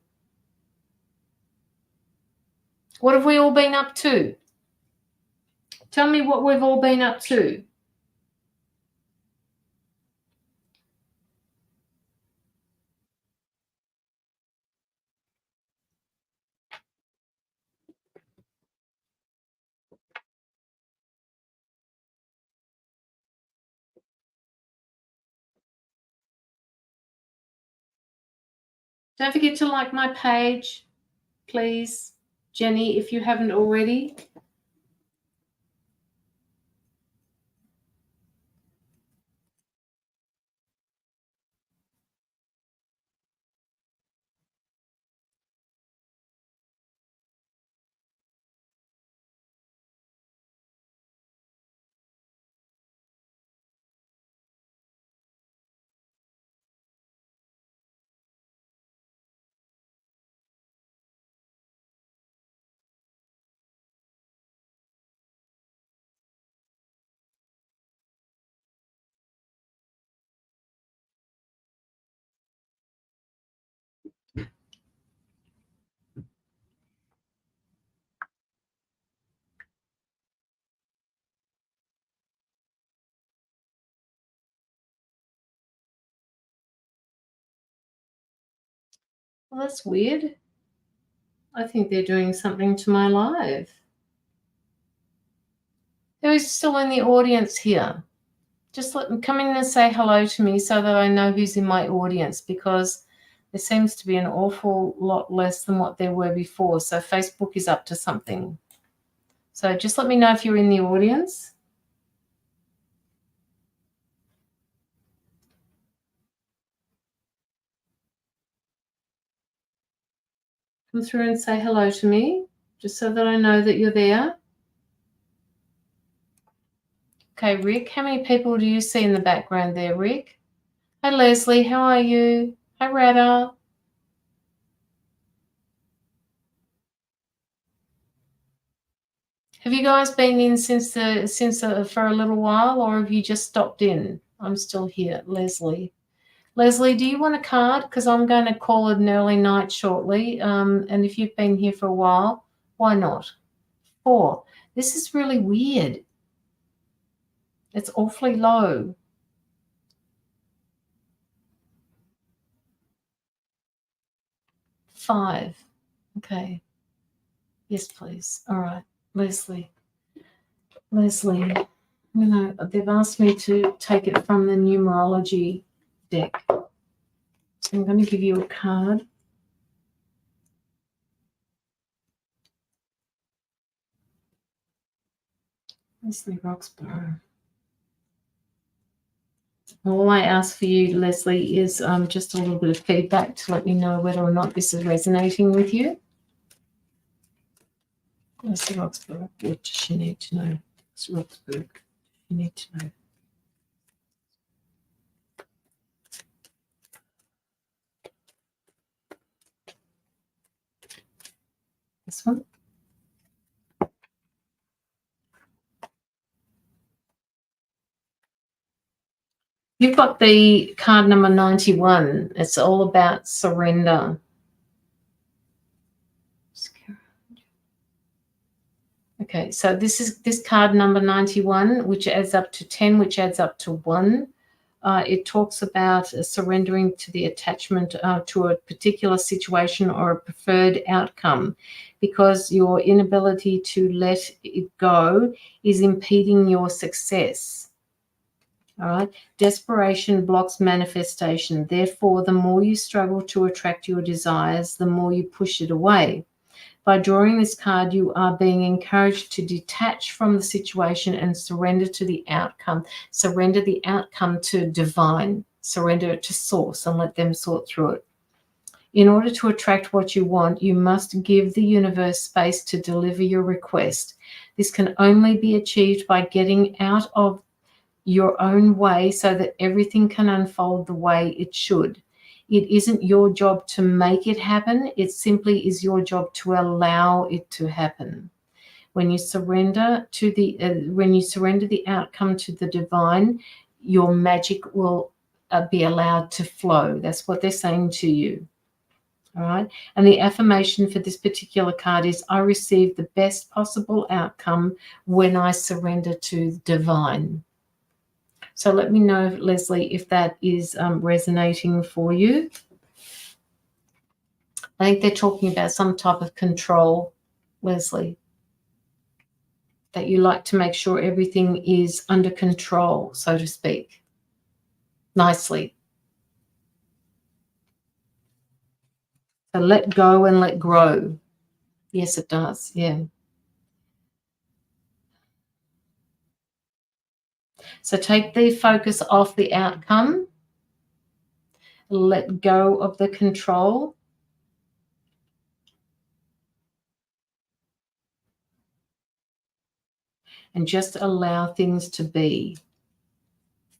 What have we all been up to? Tell me what we've all been up to. Don't forget to like my page, please, Jenny, if you haven't already. Well, that's weird. I think they're doing something to my live. Who is still in the audience here? Just let them come in and say hello to me so that I know who's in my audience, because there seems to be an awful lot less than what there were before. So Facebook is up to something. So just let me know if you're in the audience. Come through and say hello to me, just so that I know that you're there. Okay, Rick, how many people do you see in the background there, Rick? Hi, Leslie, how are you? Hi, Rada. Have you guys been in since for a little while, or have you just stopped in? I'm still here, Leslie. Leslie, do you want a card? Because I'm going to call it an early night shortly. And if you've been here for a while, why not? 4. This is really weird. It's awfully low. 5. Okay. Yes, please. All right. Leslie, they've asked me to take it from the numerology deck. So I'm going to give you a card. Leslie Roxborough. All I ask for you, Leslie, is just a little bit of feedback to let me know whether or not this is resonating with you. Leslie Roxborough, what does she need to know? Leslie Roxborough, you need to know. This one. You've got the card number 91. It's all about surrender. Okay, so this is this card number 91, which adds up to 10, which adds up to 1. It talks about surrendering to the attachment to a particular situation or a preferred outcome, because your inability to let it go is impeding your success. All right. Desperation blocks manifestation. Therefore, the more you struggle to attract your desires, the more you push it away. By drawing this card, you are being encouraged to detach from the situation and surrender to the outcome. Surrender the outcome to divine. Surrender it to source and let them sort through it. In order to attract what you want, you must give the universe space to deliver your request. This can only be achieved by getting out of your own way so that everything can unfold the way it should. It isn't your job to make it happen. It simply is your job to allow it to happen. When you surrender to the outcome to the divine, your magic will be allowed to flow. That's what they're saying to you. All right. And the affirmation for this particular card is, I receive the best possible outcome when I surrender to divine. So let me know, Leslie, if that is resonating for you. I think they're talking about some type of control, Leslie, that you like to make sure everything is under control, so to speak, nicely. So let go and let grow. Yes, it does. Yeah. So take the focus off the outcome. Let go of the control. And just allow things to be.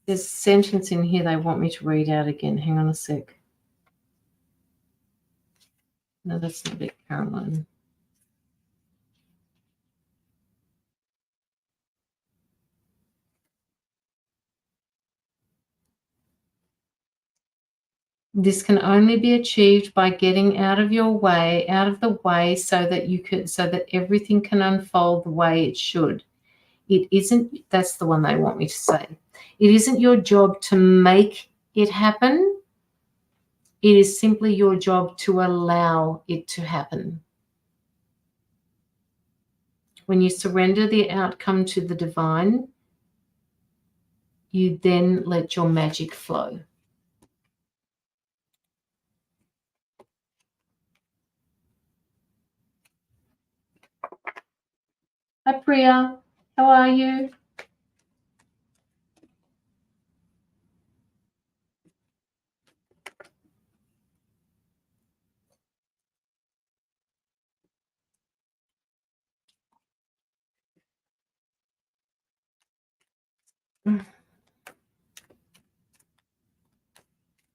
There's a sentence in here they want me to read out again. Hang on a sec. No, that's not it, Caroline. This can only be achieved by getting out of the way so that everything can unfold the way it should. It isn't, that's the one they want me to say. It isn't your job to make it happen. It is simply your job to allow it to happen. When you surrender the outcome to the divine, you then let your magic flow. Hi, Priya. How are you?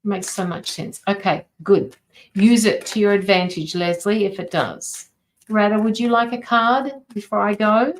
Makes so much sense. Okay, good. Use it to your advantage, Leslie, if it does. Rada, would you like a card before I go?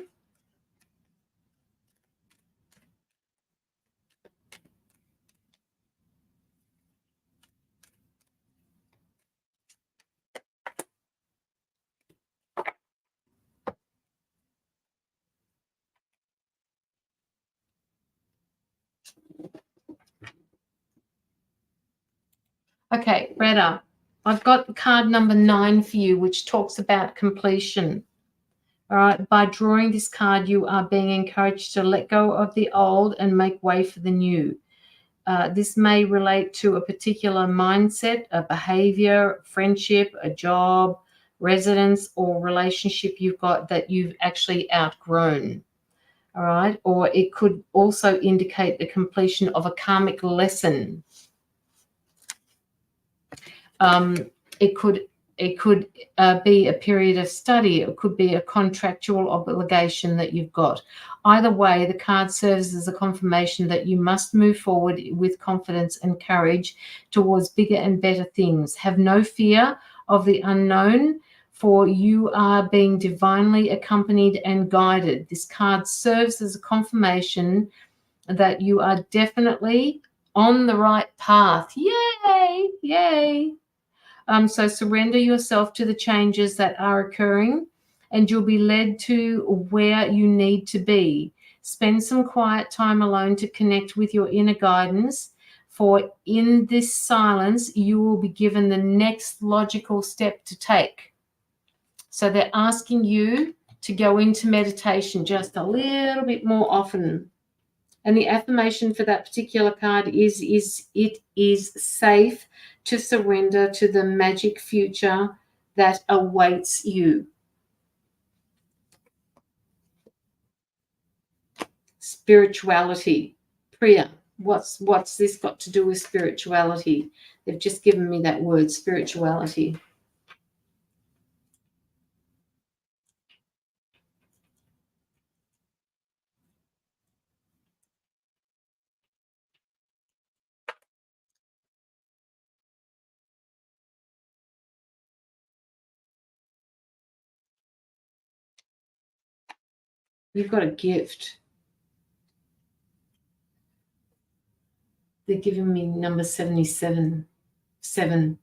Okay, Rada, I've got card number 9 for you, which talks about completion. All right, by drawing this card, you are being encouraged to let go of the old and make way for the new. This may relate to a particular mindset, a behavior, friendship, a job, residence, or relationship you've got that you've actually outgrown. All right, or it could also indicate the completion of a karmic lesson. It could be a period of study. It could be a contractual obligation that you've got. Either way, the card serves as a confirmation that you must move forward with confidence and courage towards bigger and better things. Have no fear of the unknown, for you are being divinely accompanied and guided. This card serves as a confirmation that you are definitely on the right path. Yay! Yay! So surrender yourself to the changes that are occurring and you'll be led to where you need to be. Spend some quiet time alone to connect with your inner guidance, for in this silence, you will be given the next logical step to take. So they're asking you to go into meditation just a little bit more often. And the affirmation for that particular card is it is safe to surrender to the magic future that awaits you. Spirituality. Priya, what's this got to do with spirituality? They've just given me that word, spirituality. You've got a gift. They're giving me number 77. 7,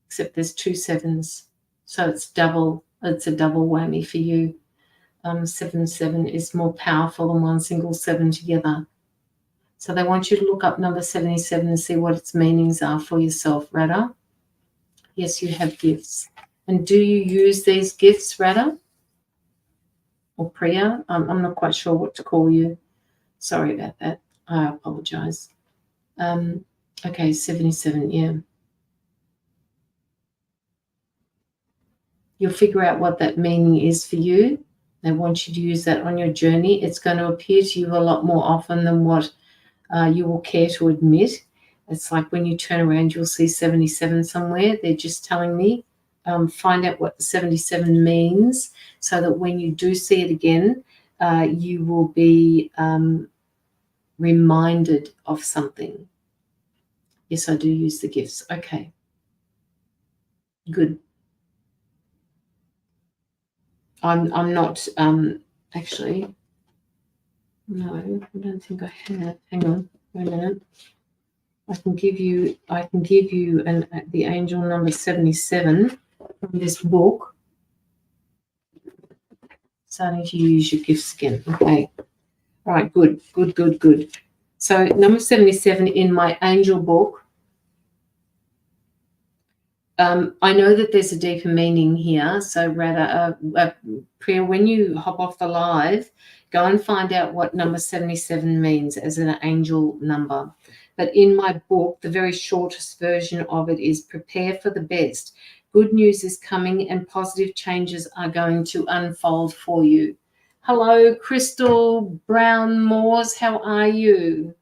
except there's 2 7s. So it's a double whammy for you. 7 is more powerful than one single 7 together. So they want you to look up number 77 and see what its meanings are for yourself, Radha. Yes, you have gifts. And do you use these gifts, Radha? Or Priya? I'm not quite sure what to call you. Sorry about that. I apologize. Okay, 77, yeah. You'll figure out what that meaning is for you. They want you to use that on your journey. It's going to appear to you a lot more often than what you will care to admit. It's like when you turn around, you'll see 77 somewhere. They're just telling me, find out what the 77 means so that when you do see it again, you will be reminded of something. Yes, I do use the gifts. Okay. Good. I'm not actually. No, I don't think I have. Hang on, wait a minute. I can give you the angel number 77 from this book. Starting to use your gifts again. Okay. All right, good. So number 77 in my angel book. I know that there's a deeper meaning here. So rather, Priya, when you hop off the live, go and find out what number 77 means as an angel number. But in my book, the very shortest version of it is prepare for the best. Good news is coming and positive changes are going to unfold for you. Hello, Crystal Brown Moores. How are you?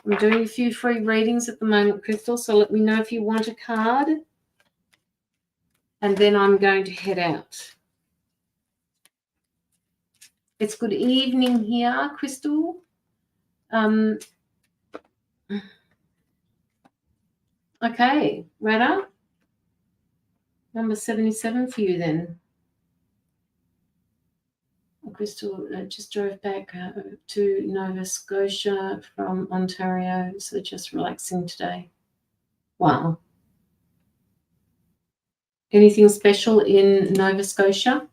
I'm doing a few free readings at the moment, Crystal, so let me know if you want a card. And then I'm going to head out. It's good evening here, Crystal. Okay, Radha. Number 77 for you then. Crystal just drove back to Nova Scotia from Ontario, so just relaxing today. Wow. Anything special in Nova Scotia,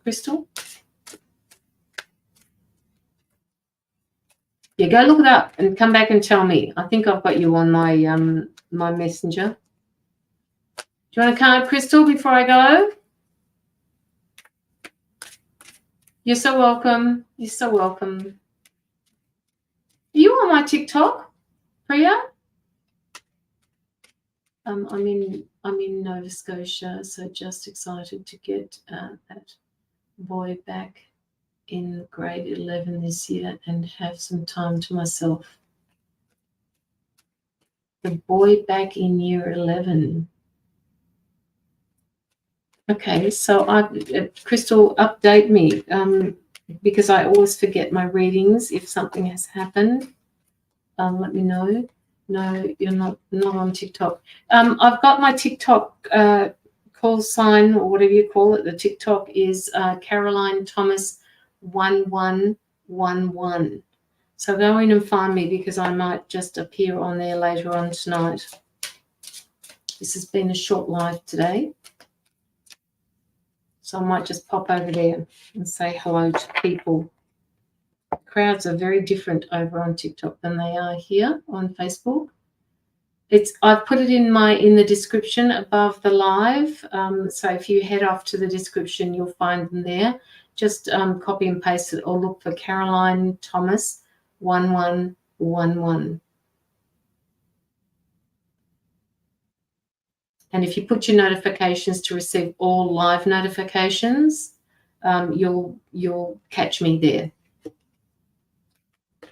Crystal? Yeah, go look it up and come back and tell me. I think I've got you on my my messenger. Do you want a card, Crystal, before I go? You're so welcome. You're so welcome. Are you on my TikTok, Priya? I'm in Nova Scotia, so just excited to get that boy back in grade 11 this year and have some time to myself. The boy back in year 11. Okay, so Crystal, update me because I always forget my readings. If something has happened, let me know. No, you're not on TikTok. I've got my TikTok call sign or whatever you call it. The TikTok is Caroline Thomas 1111. So go in and find me because I might just appear on there later on tonight. This has been a short live today. So I might just pop over there and say hello to people. Crowds are very different over on TikTok than they are here on Facebook. I've put it in the description above the live. So if you head off to the description, you'll find them there. Just copy and paste it, or look for Caroline Thomas 1111. And if you put your notifications to receive all live notifications, you'll catch me there.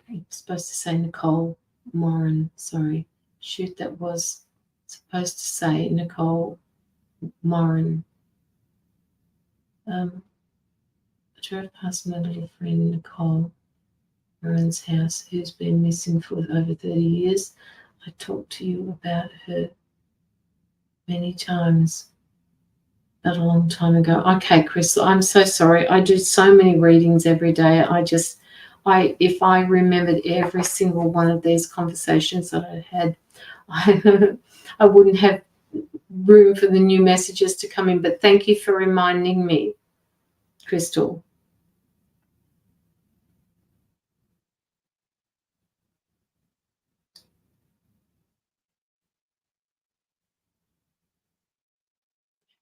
I'm supposed to say Nicole Moran. Sorry. Shoot, that was supposed to say Nicole Moran. I drove past my little friend Nicole Moran's house, who's been missing for over 30 years. I talked to you about her many times, but a long time ago. Okay, Crystal, I'm so sorry. I do so many readings every day. If I remembered every single one of these conversations that I had, I wouldn't have room for the new messages to come in. But thank you for reminding me, Crystal.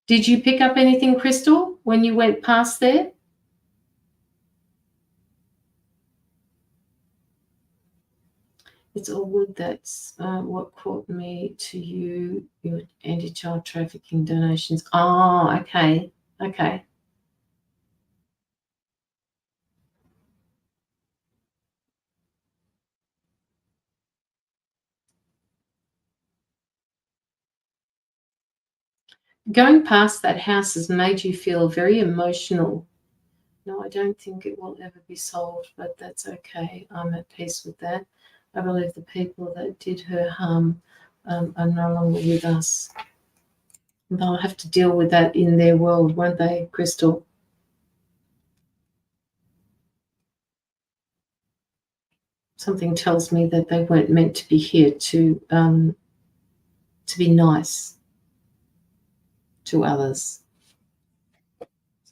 Did you pick up anything, Crystal, when you went past there? It's all good. That's what caught me to you, your anti-child trafficking donations. Oh, okay. Okay. Going past that house has made you feel very emotional. No, I don't think it will ever be solved, but that's okay. I'm at peace with that. I believe the people that did her harm are no longer with us. They'll have to deal with that in their world, won't they, Crystal? Something tells me that they weren't meant to be here to be nice to others.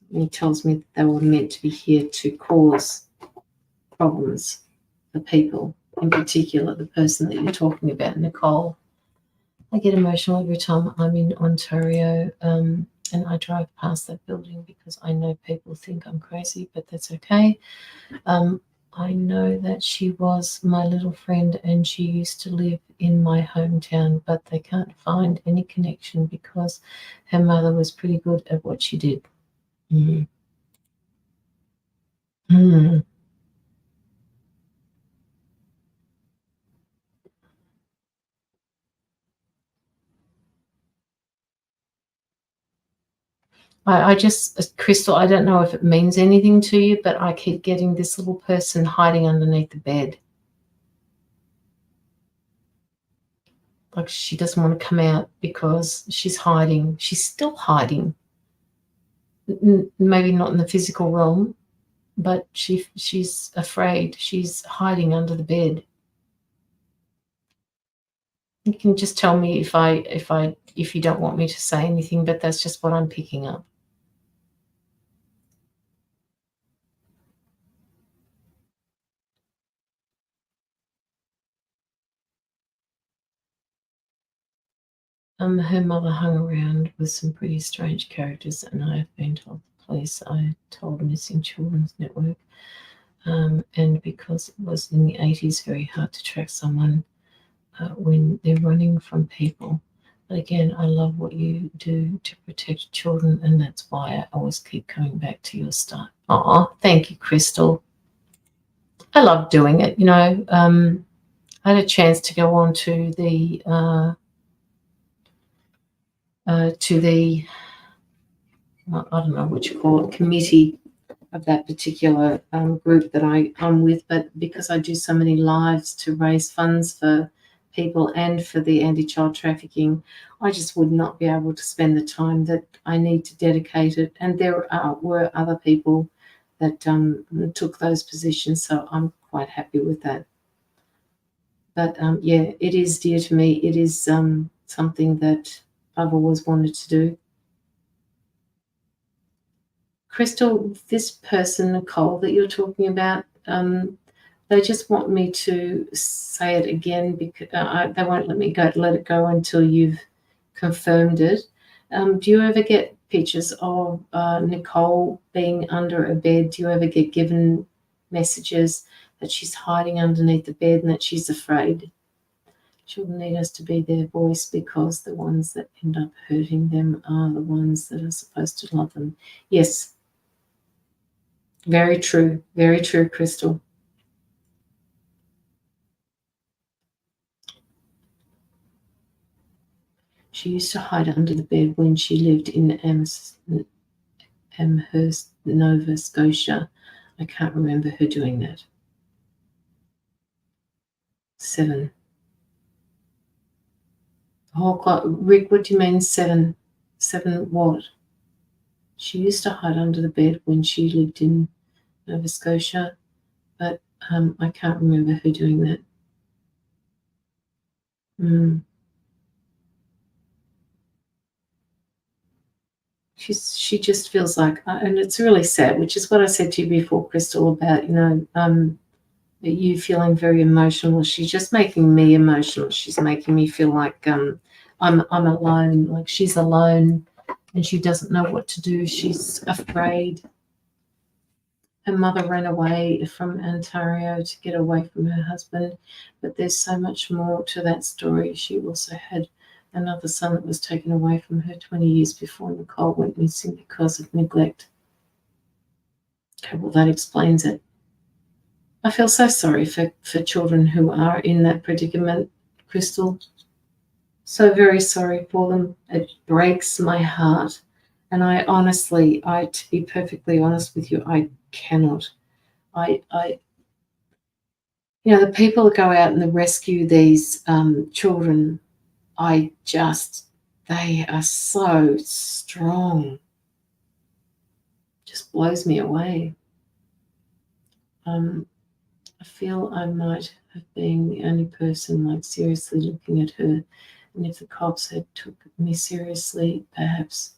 It tells me that they were meant to be here to cause problems for people, in particular the person that you're talking about, Nicole. I get emotional every time I'm in Ontario and I drive past that building because I know people think I'm crazy, but that's okay. I know that she was my little friend and she used to live in my hometown, but they can't find any connection because her mother was pretty good at what she did. Mm. Mm. I just, Crystal, I don't know if it means anything to you, but I keep getting this little person hiding underneath the bed. Like she doesn't want to come out because she's hiding. She's still hiding. Maybe not in the physical realm, but she's afraid. She's hiding under the bed. You can just tell me if you don't want me to say anything, but that's just what I'm picking up. Her mother hung around with some pretty strange characters, and I have been told the police. I told Missing Children's Network, and because it was in the 80s, very hard to track someone when they're running from people. But again, I love what you do to protect children, and that's why I always keep coming back to your stuff. Oh, thank you, Crystal. I love doing it. I had a chance to go on to the I don't know what you call it, committee of that particular group that I'm with, but because I do so many lives to raise funds for people and for the anti-child trafficking, I just would not be able to spend the time that I need to dedicate it. And there were other people that took those positions, so I'm quite happy with that. But yeah, it is dear to me. It is something that I've always wanted to do. Crystal, this person, Nicole, that you're talking about, they just want me to say it again because they won't let me let it go until you've confirmed it. Do you ever get pictures of Nicole being under a bed? Do you ever get given messages that she's hiding underneath the bed and that she's afraid? Children need us to be their voice because the ones that end up hurting them are the ones that are supposed to love them. Yes. Very true. Very true, Crystal. She used to hide under the bed when she lived in Amherst, Nova Scotia. I can't remember her doing that. 7. Oh, God. Rick, what do you mean 7? 7 what? She used to hide under the bed when she lived in Nova Scotia, but I can't remember her doing that. She just feels like, and it's really sad, which is what I said to you before, Crystal, about, you feeling very emotional. She's just making me emotional. She's making me feel like I'm alone, like she's alone and she doesn't know what to do. She's afraid. Her mother ran away from Ontario to get away from her husband, but there's so much more to that story. She also had another son that was taken away from her 20 years before Nicole went missing because of neglect. Okay, well, that explains it. I feel so sorry for children who are in that predicament, Crystal. So very sorry for them. It breaks my heart. And I honestly, to be perfectly honest with you, I cannot. The people that go out and rescue these children, they are so strong. Just blows me away. I feel I might have been the only person seriously looking at her. And if the cops had took me seriously, perhaps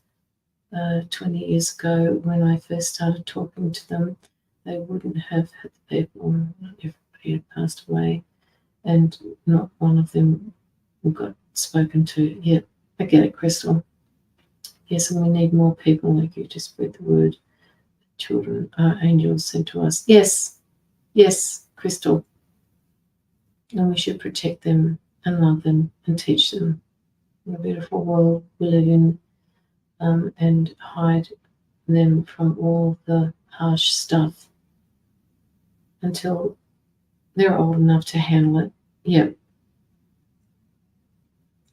20 years ago when I first started talking to them, they wouldn't have had the people. Not everybody had passed away, and not one of them got spoken to. Yeah, I get it, Crystal. Yes, and we need more people like you to spread the word. Children are angels sent to us. Yes, Crystal. And we should protect them and love them and teach them the beautiful world we live in, and hide them from all the harsh stuff until they're old enough to handle it. Yep.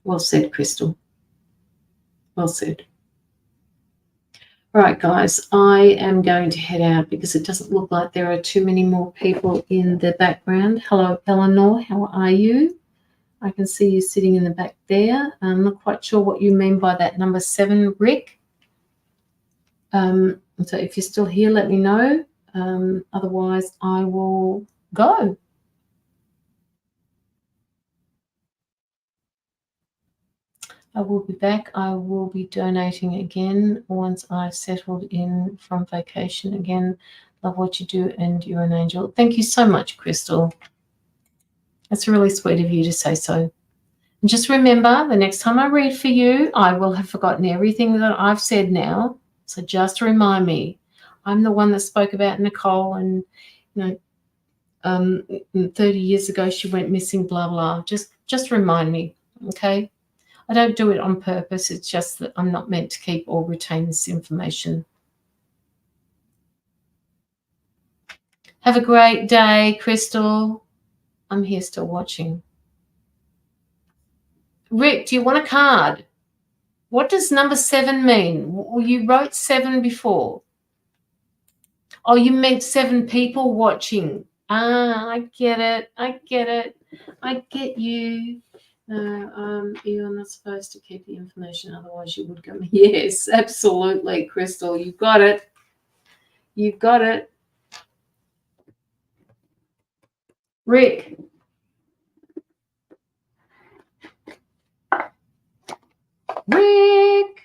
Well said, Crystal. Well said. All right, guys, I am going to head out because it doesn't look like there are too many more people in the background. Hello, Eleanor. How are you? I can see you sitting in the back there. I'm not quite sure what you mean by that number 7, Rick. So if you're still here, let me know. Otherwise, I will go. I will be back. I will be donating again once I've settled in from vacation again. Love what you do, and you're an angel. Thank you so much, Crystal. That's really sweet of you to say so. And just remember, the next time I read for you, I will have forgotten everything that I've said now. So just remind me. I'm the one that spoke about Nicole, and 30 years ago she went missing, blah, blah. Just remind me, okay? I don't do it on purpose. It's just that I'm not meant to keep or retain this information. Have a great day, Crystal. I'm here still watching. Rick, do you want a card? What does number 7 mean? Well, you wrote 7 before. Oh, you meant 7 people watching. I get it. I get you. You're not supposed to keep the information, otherwise you would go. Yes, absolutely, Crystal. You've got it. You've got it. Rick. Rick.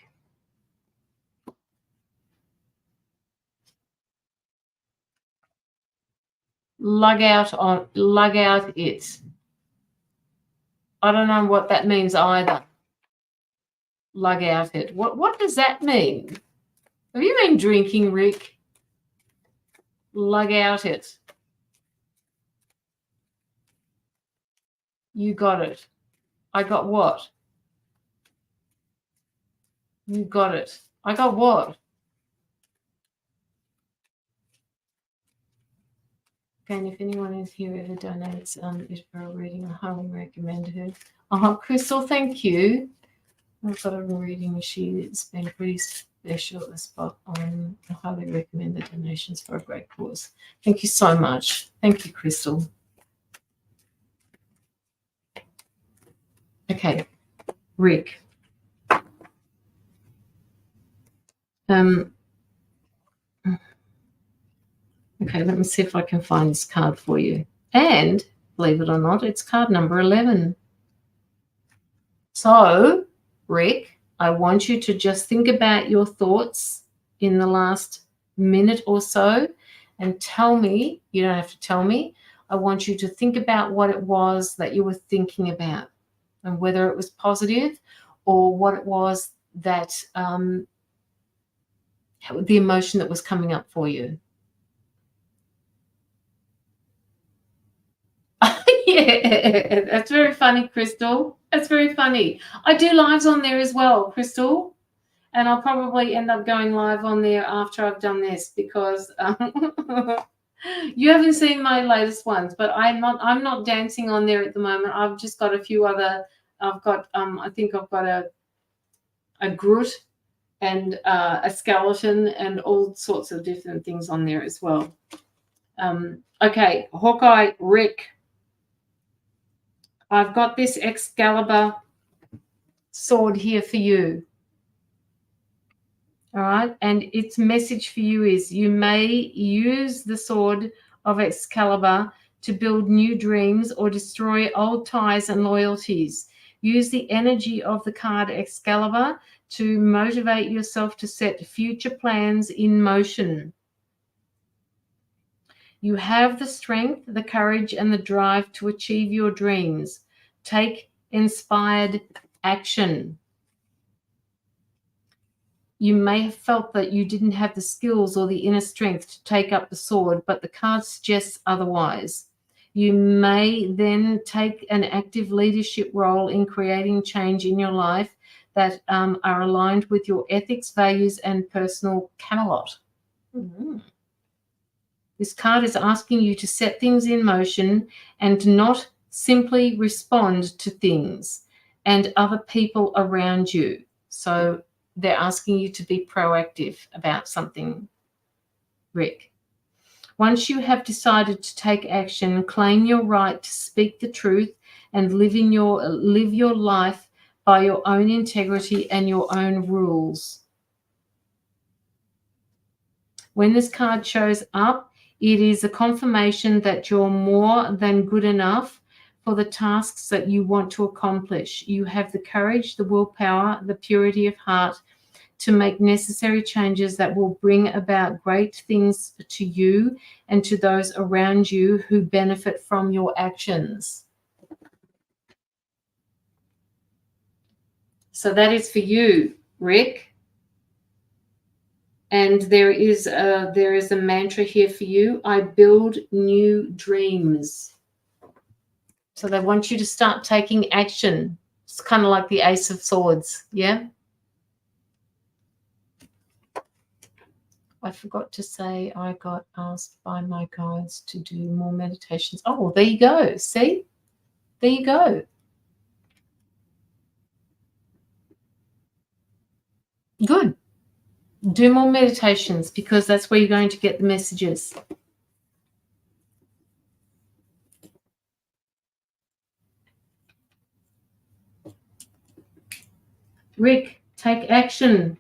Lug out it. I don't know what that means either. Lug out it. What does that mean? Have you been drinking, Rick? Lug out it. You got it. I got what? You got it. I got what? Again, if anyone is here ever donates it for a reading, I highly recommend her. Crystal, thank you. I've got a reading. She's been pretty special at the spot on. I highly recommend the donations for a great cause. Thank you so much. Thank you, Crystal. Okay, Rick. Okay, let me see if I can find this card for you. And believe it or not, it's card number 11. So, Rick, I want you to just think about your thoughts in the last minute or so and tell me. You don't have to tell me. I want you to think about what it was that you were thinking about and whether it was positive or what it was that the emotion that was coming up for you. Yeah, that's very funny, Crystal. That's very funny. I do lives on there as well, Crystal, and I'll probably end up going live on there after I've done this because you haven't seen my latest ones, but I'm not dancing on there at the moment. I've just got a few other. I've got I think I've got a Groot and a skeleton and all sorts of different things on there as well. Okay, Hawkeye, Rick. I've got this Excalibur sword here for you. All right. And its message for you is you may use the sword of Excalibur to build new dreams or destroy old ties and loyalties. Use the energy of the card Excalibur to motivate yourself to set future plans in motion. You have the strength, the courage, and the drive to achieve your dreams. Take inspired action. You may have felt that you didn't have the skills or the inner strength to take up the sword, but the card suggests otherwise. You may then take an active leadership role in creating change in your life that are aligned with your ethics, values, and personal Camelot. Mm-hmm. This card is asking you to set things in motion and not simply respond to things and other people around you. So they're asking you to be proactive about something, Rick. Once you have decided to take action, claim your right to speak the truth and live your life by your own integrity and your own rules. When this card shows up, it is a confirmation that you're more than good enough for the tasks that you want to accomplish. You have the courage, the willpower, the purity of heart to make necessary changes that will bring about great things to you and to those around you who benefit from your actions. So that is for you, Rick. And there is a mantra here for you. I build new dreams. So they want you to start taking action. It's kind of like the Ace of Swords, yeah? I forgot to say I got asked by my guides to do more meditations. Oh, there you go. See? There you go. Good. Do more meditations because that's where you're going to get the messages. Rick, take action.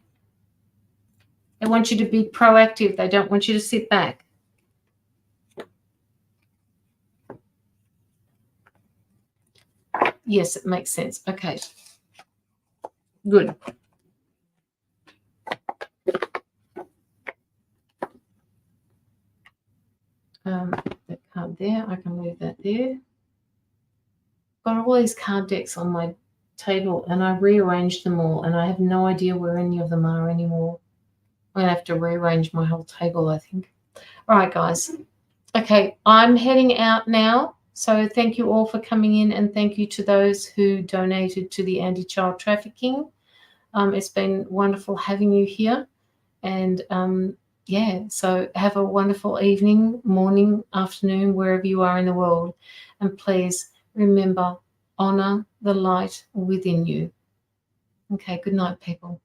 They want you to be proactive. They don't want you to sit back. Yes, it makes sense. Okay. Good. That card card there. I can move that there. Got all these card decks on my table and I rearranged them all and I have no idea where any of them are anymore. I'm going to have to rearrange my whole table, I think. All right, guys. Okay, I'm heading out now. So thank you all for coming in and thank you to those who donated to the anti-child trafficking. It's been wonderful having you here. And yeah, so have a wonderful evening, morning, afternoon, wherever you are in the world. And please remember, honor the light within you. Okay, good night, people.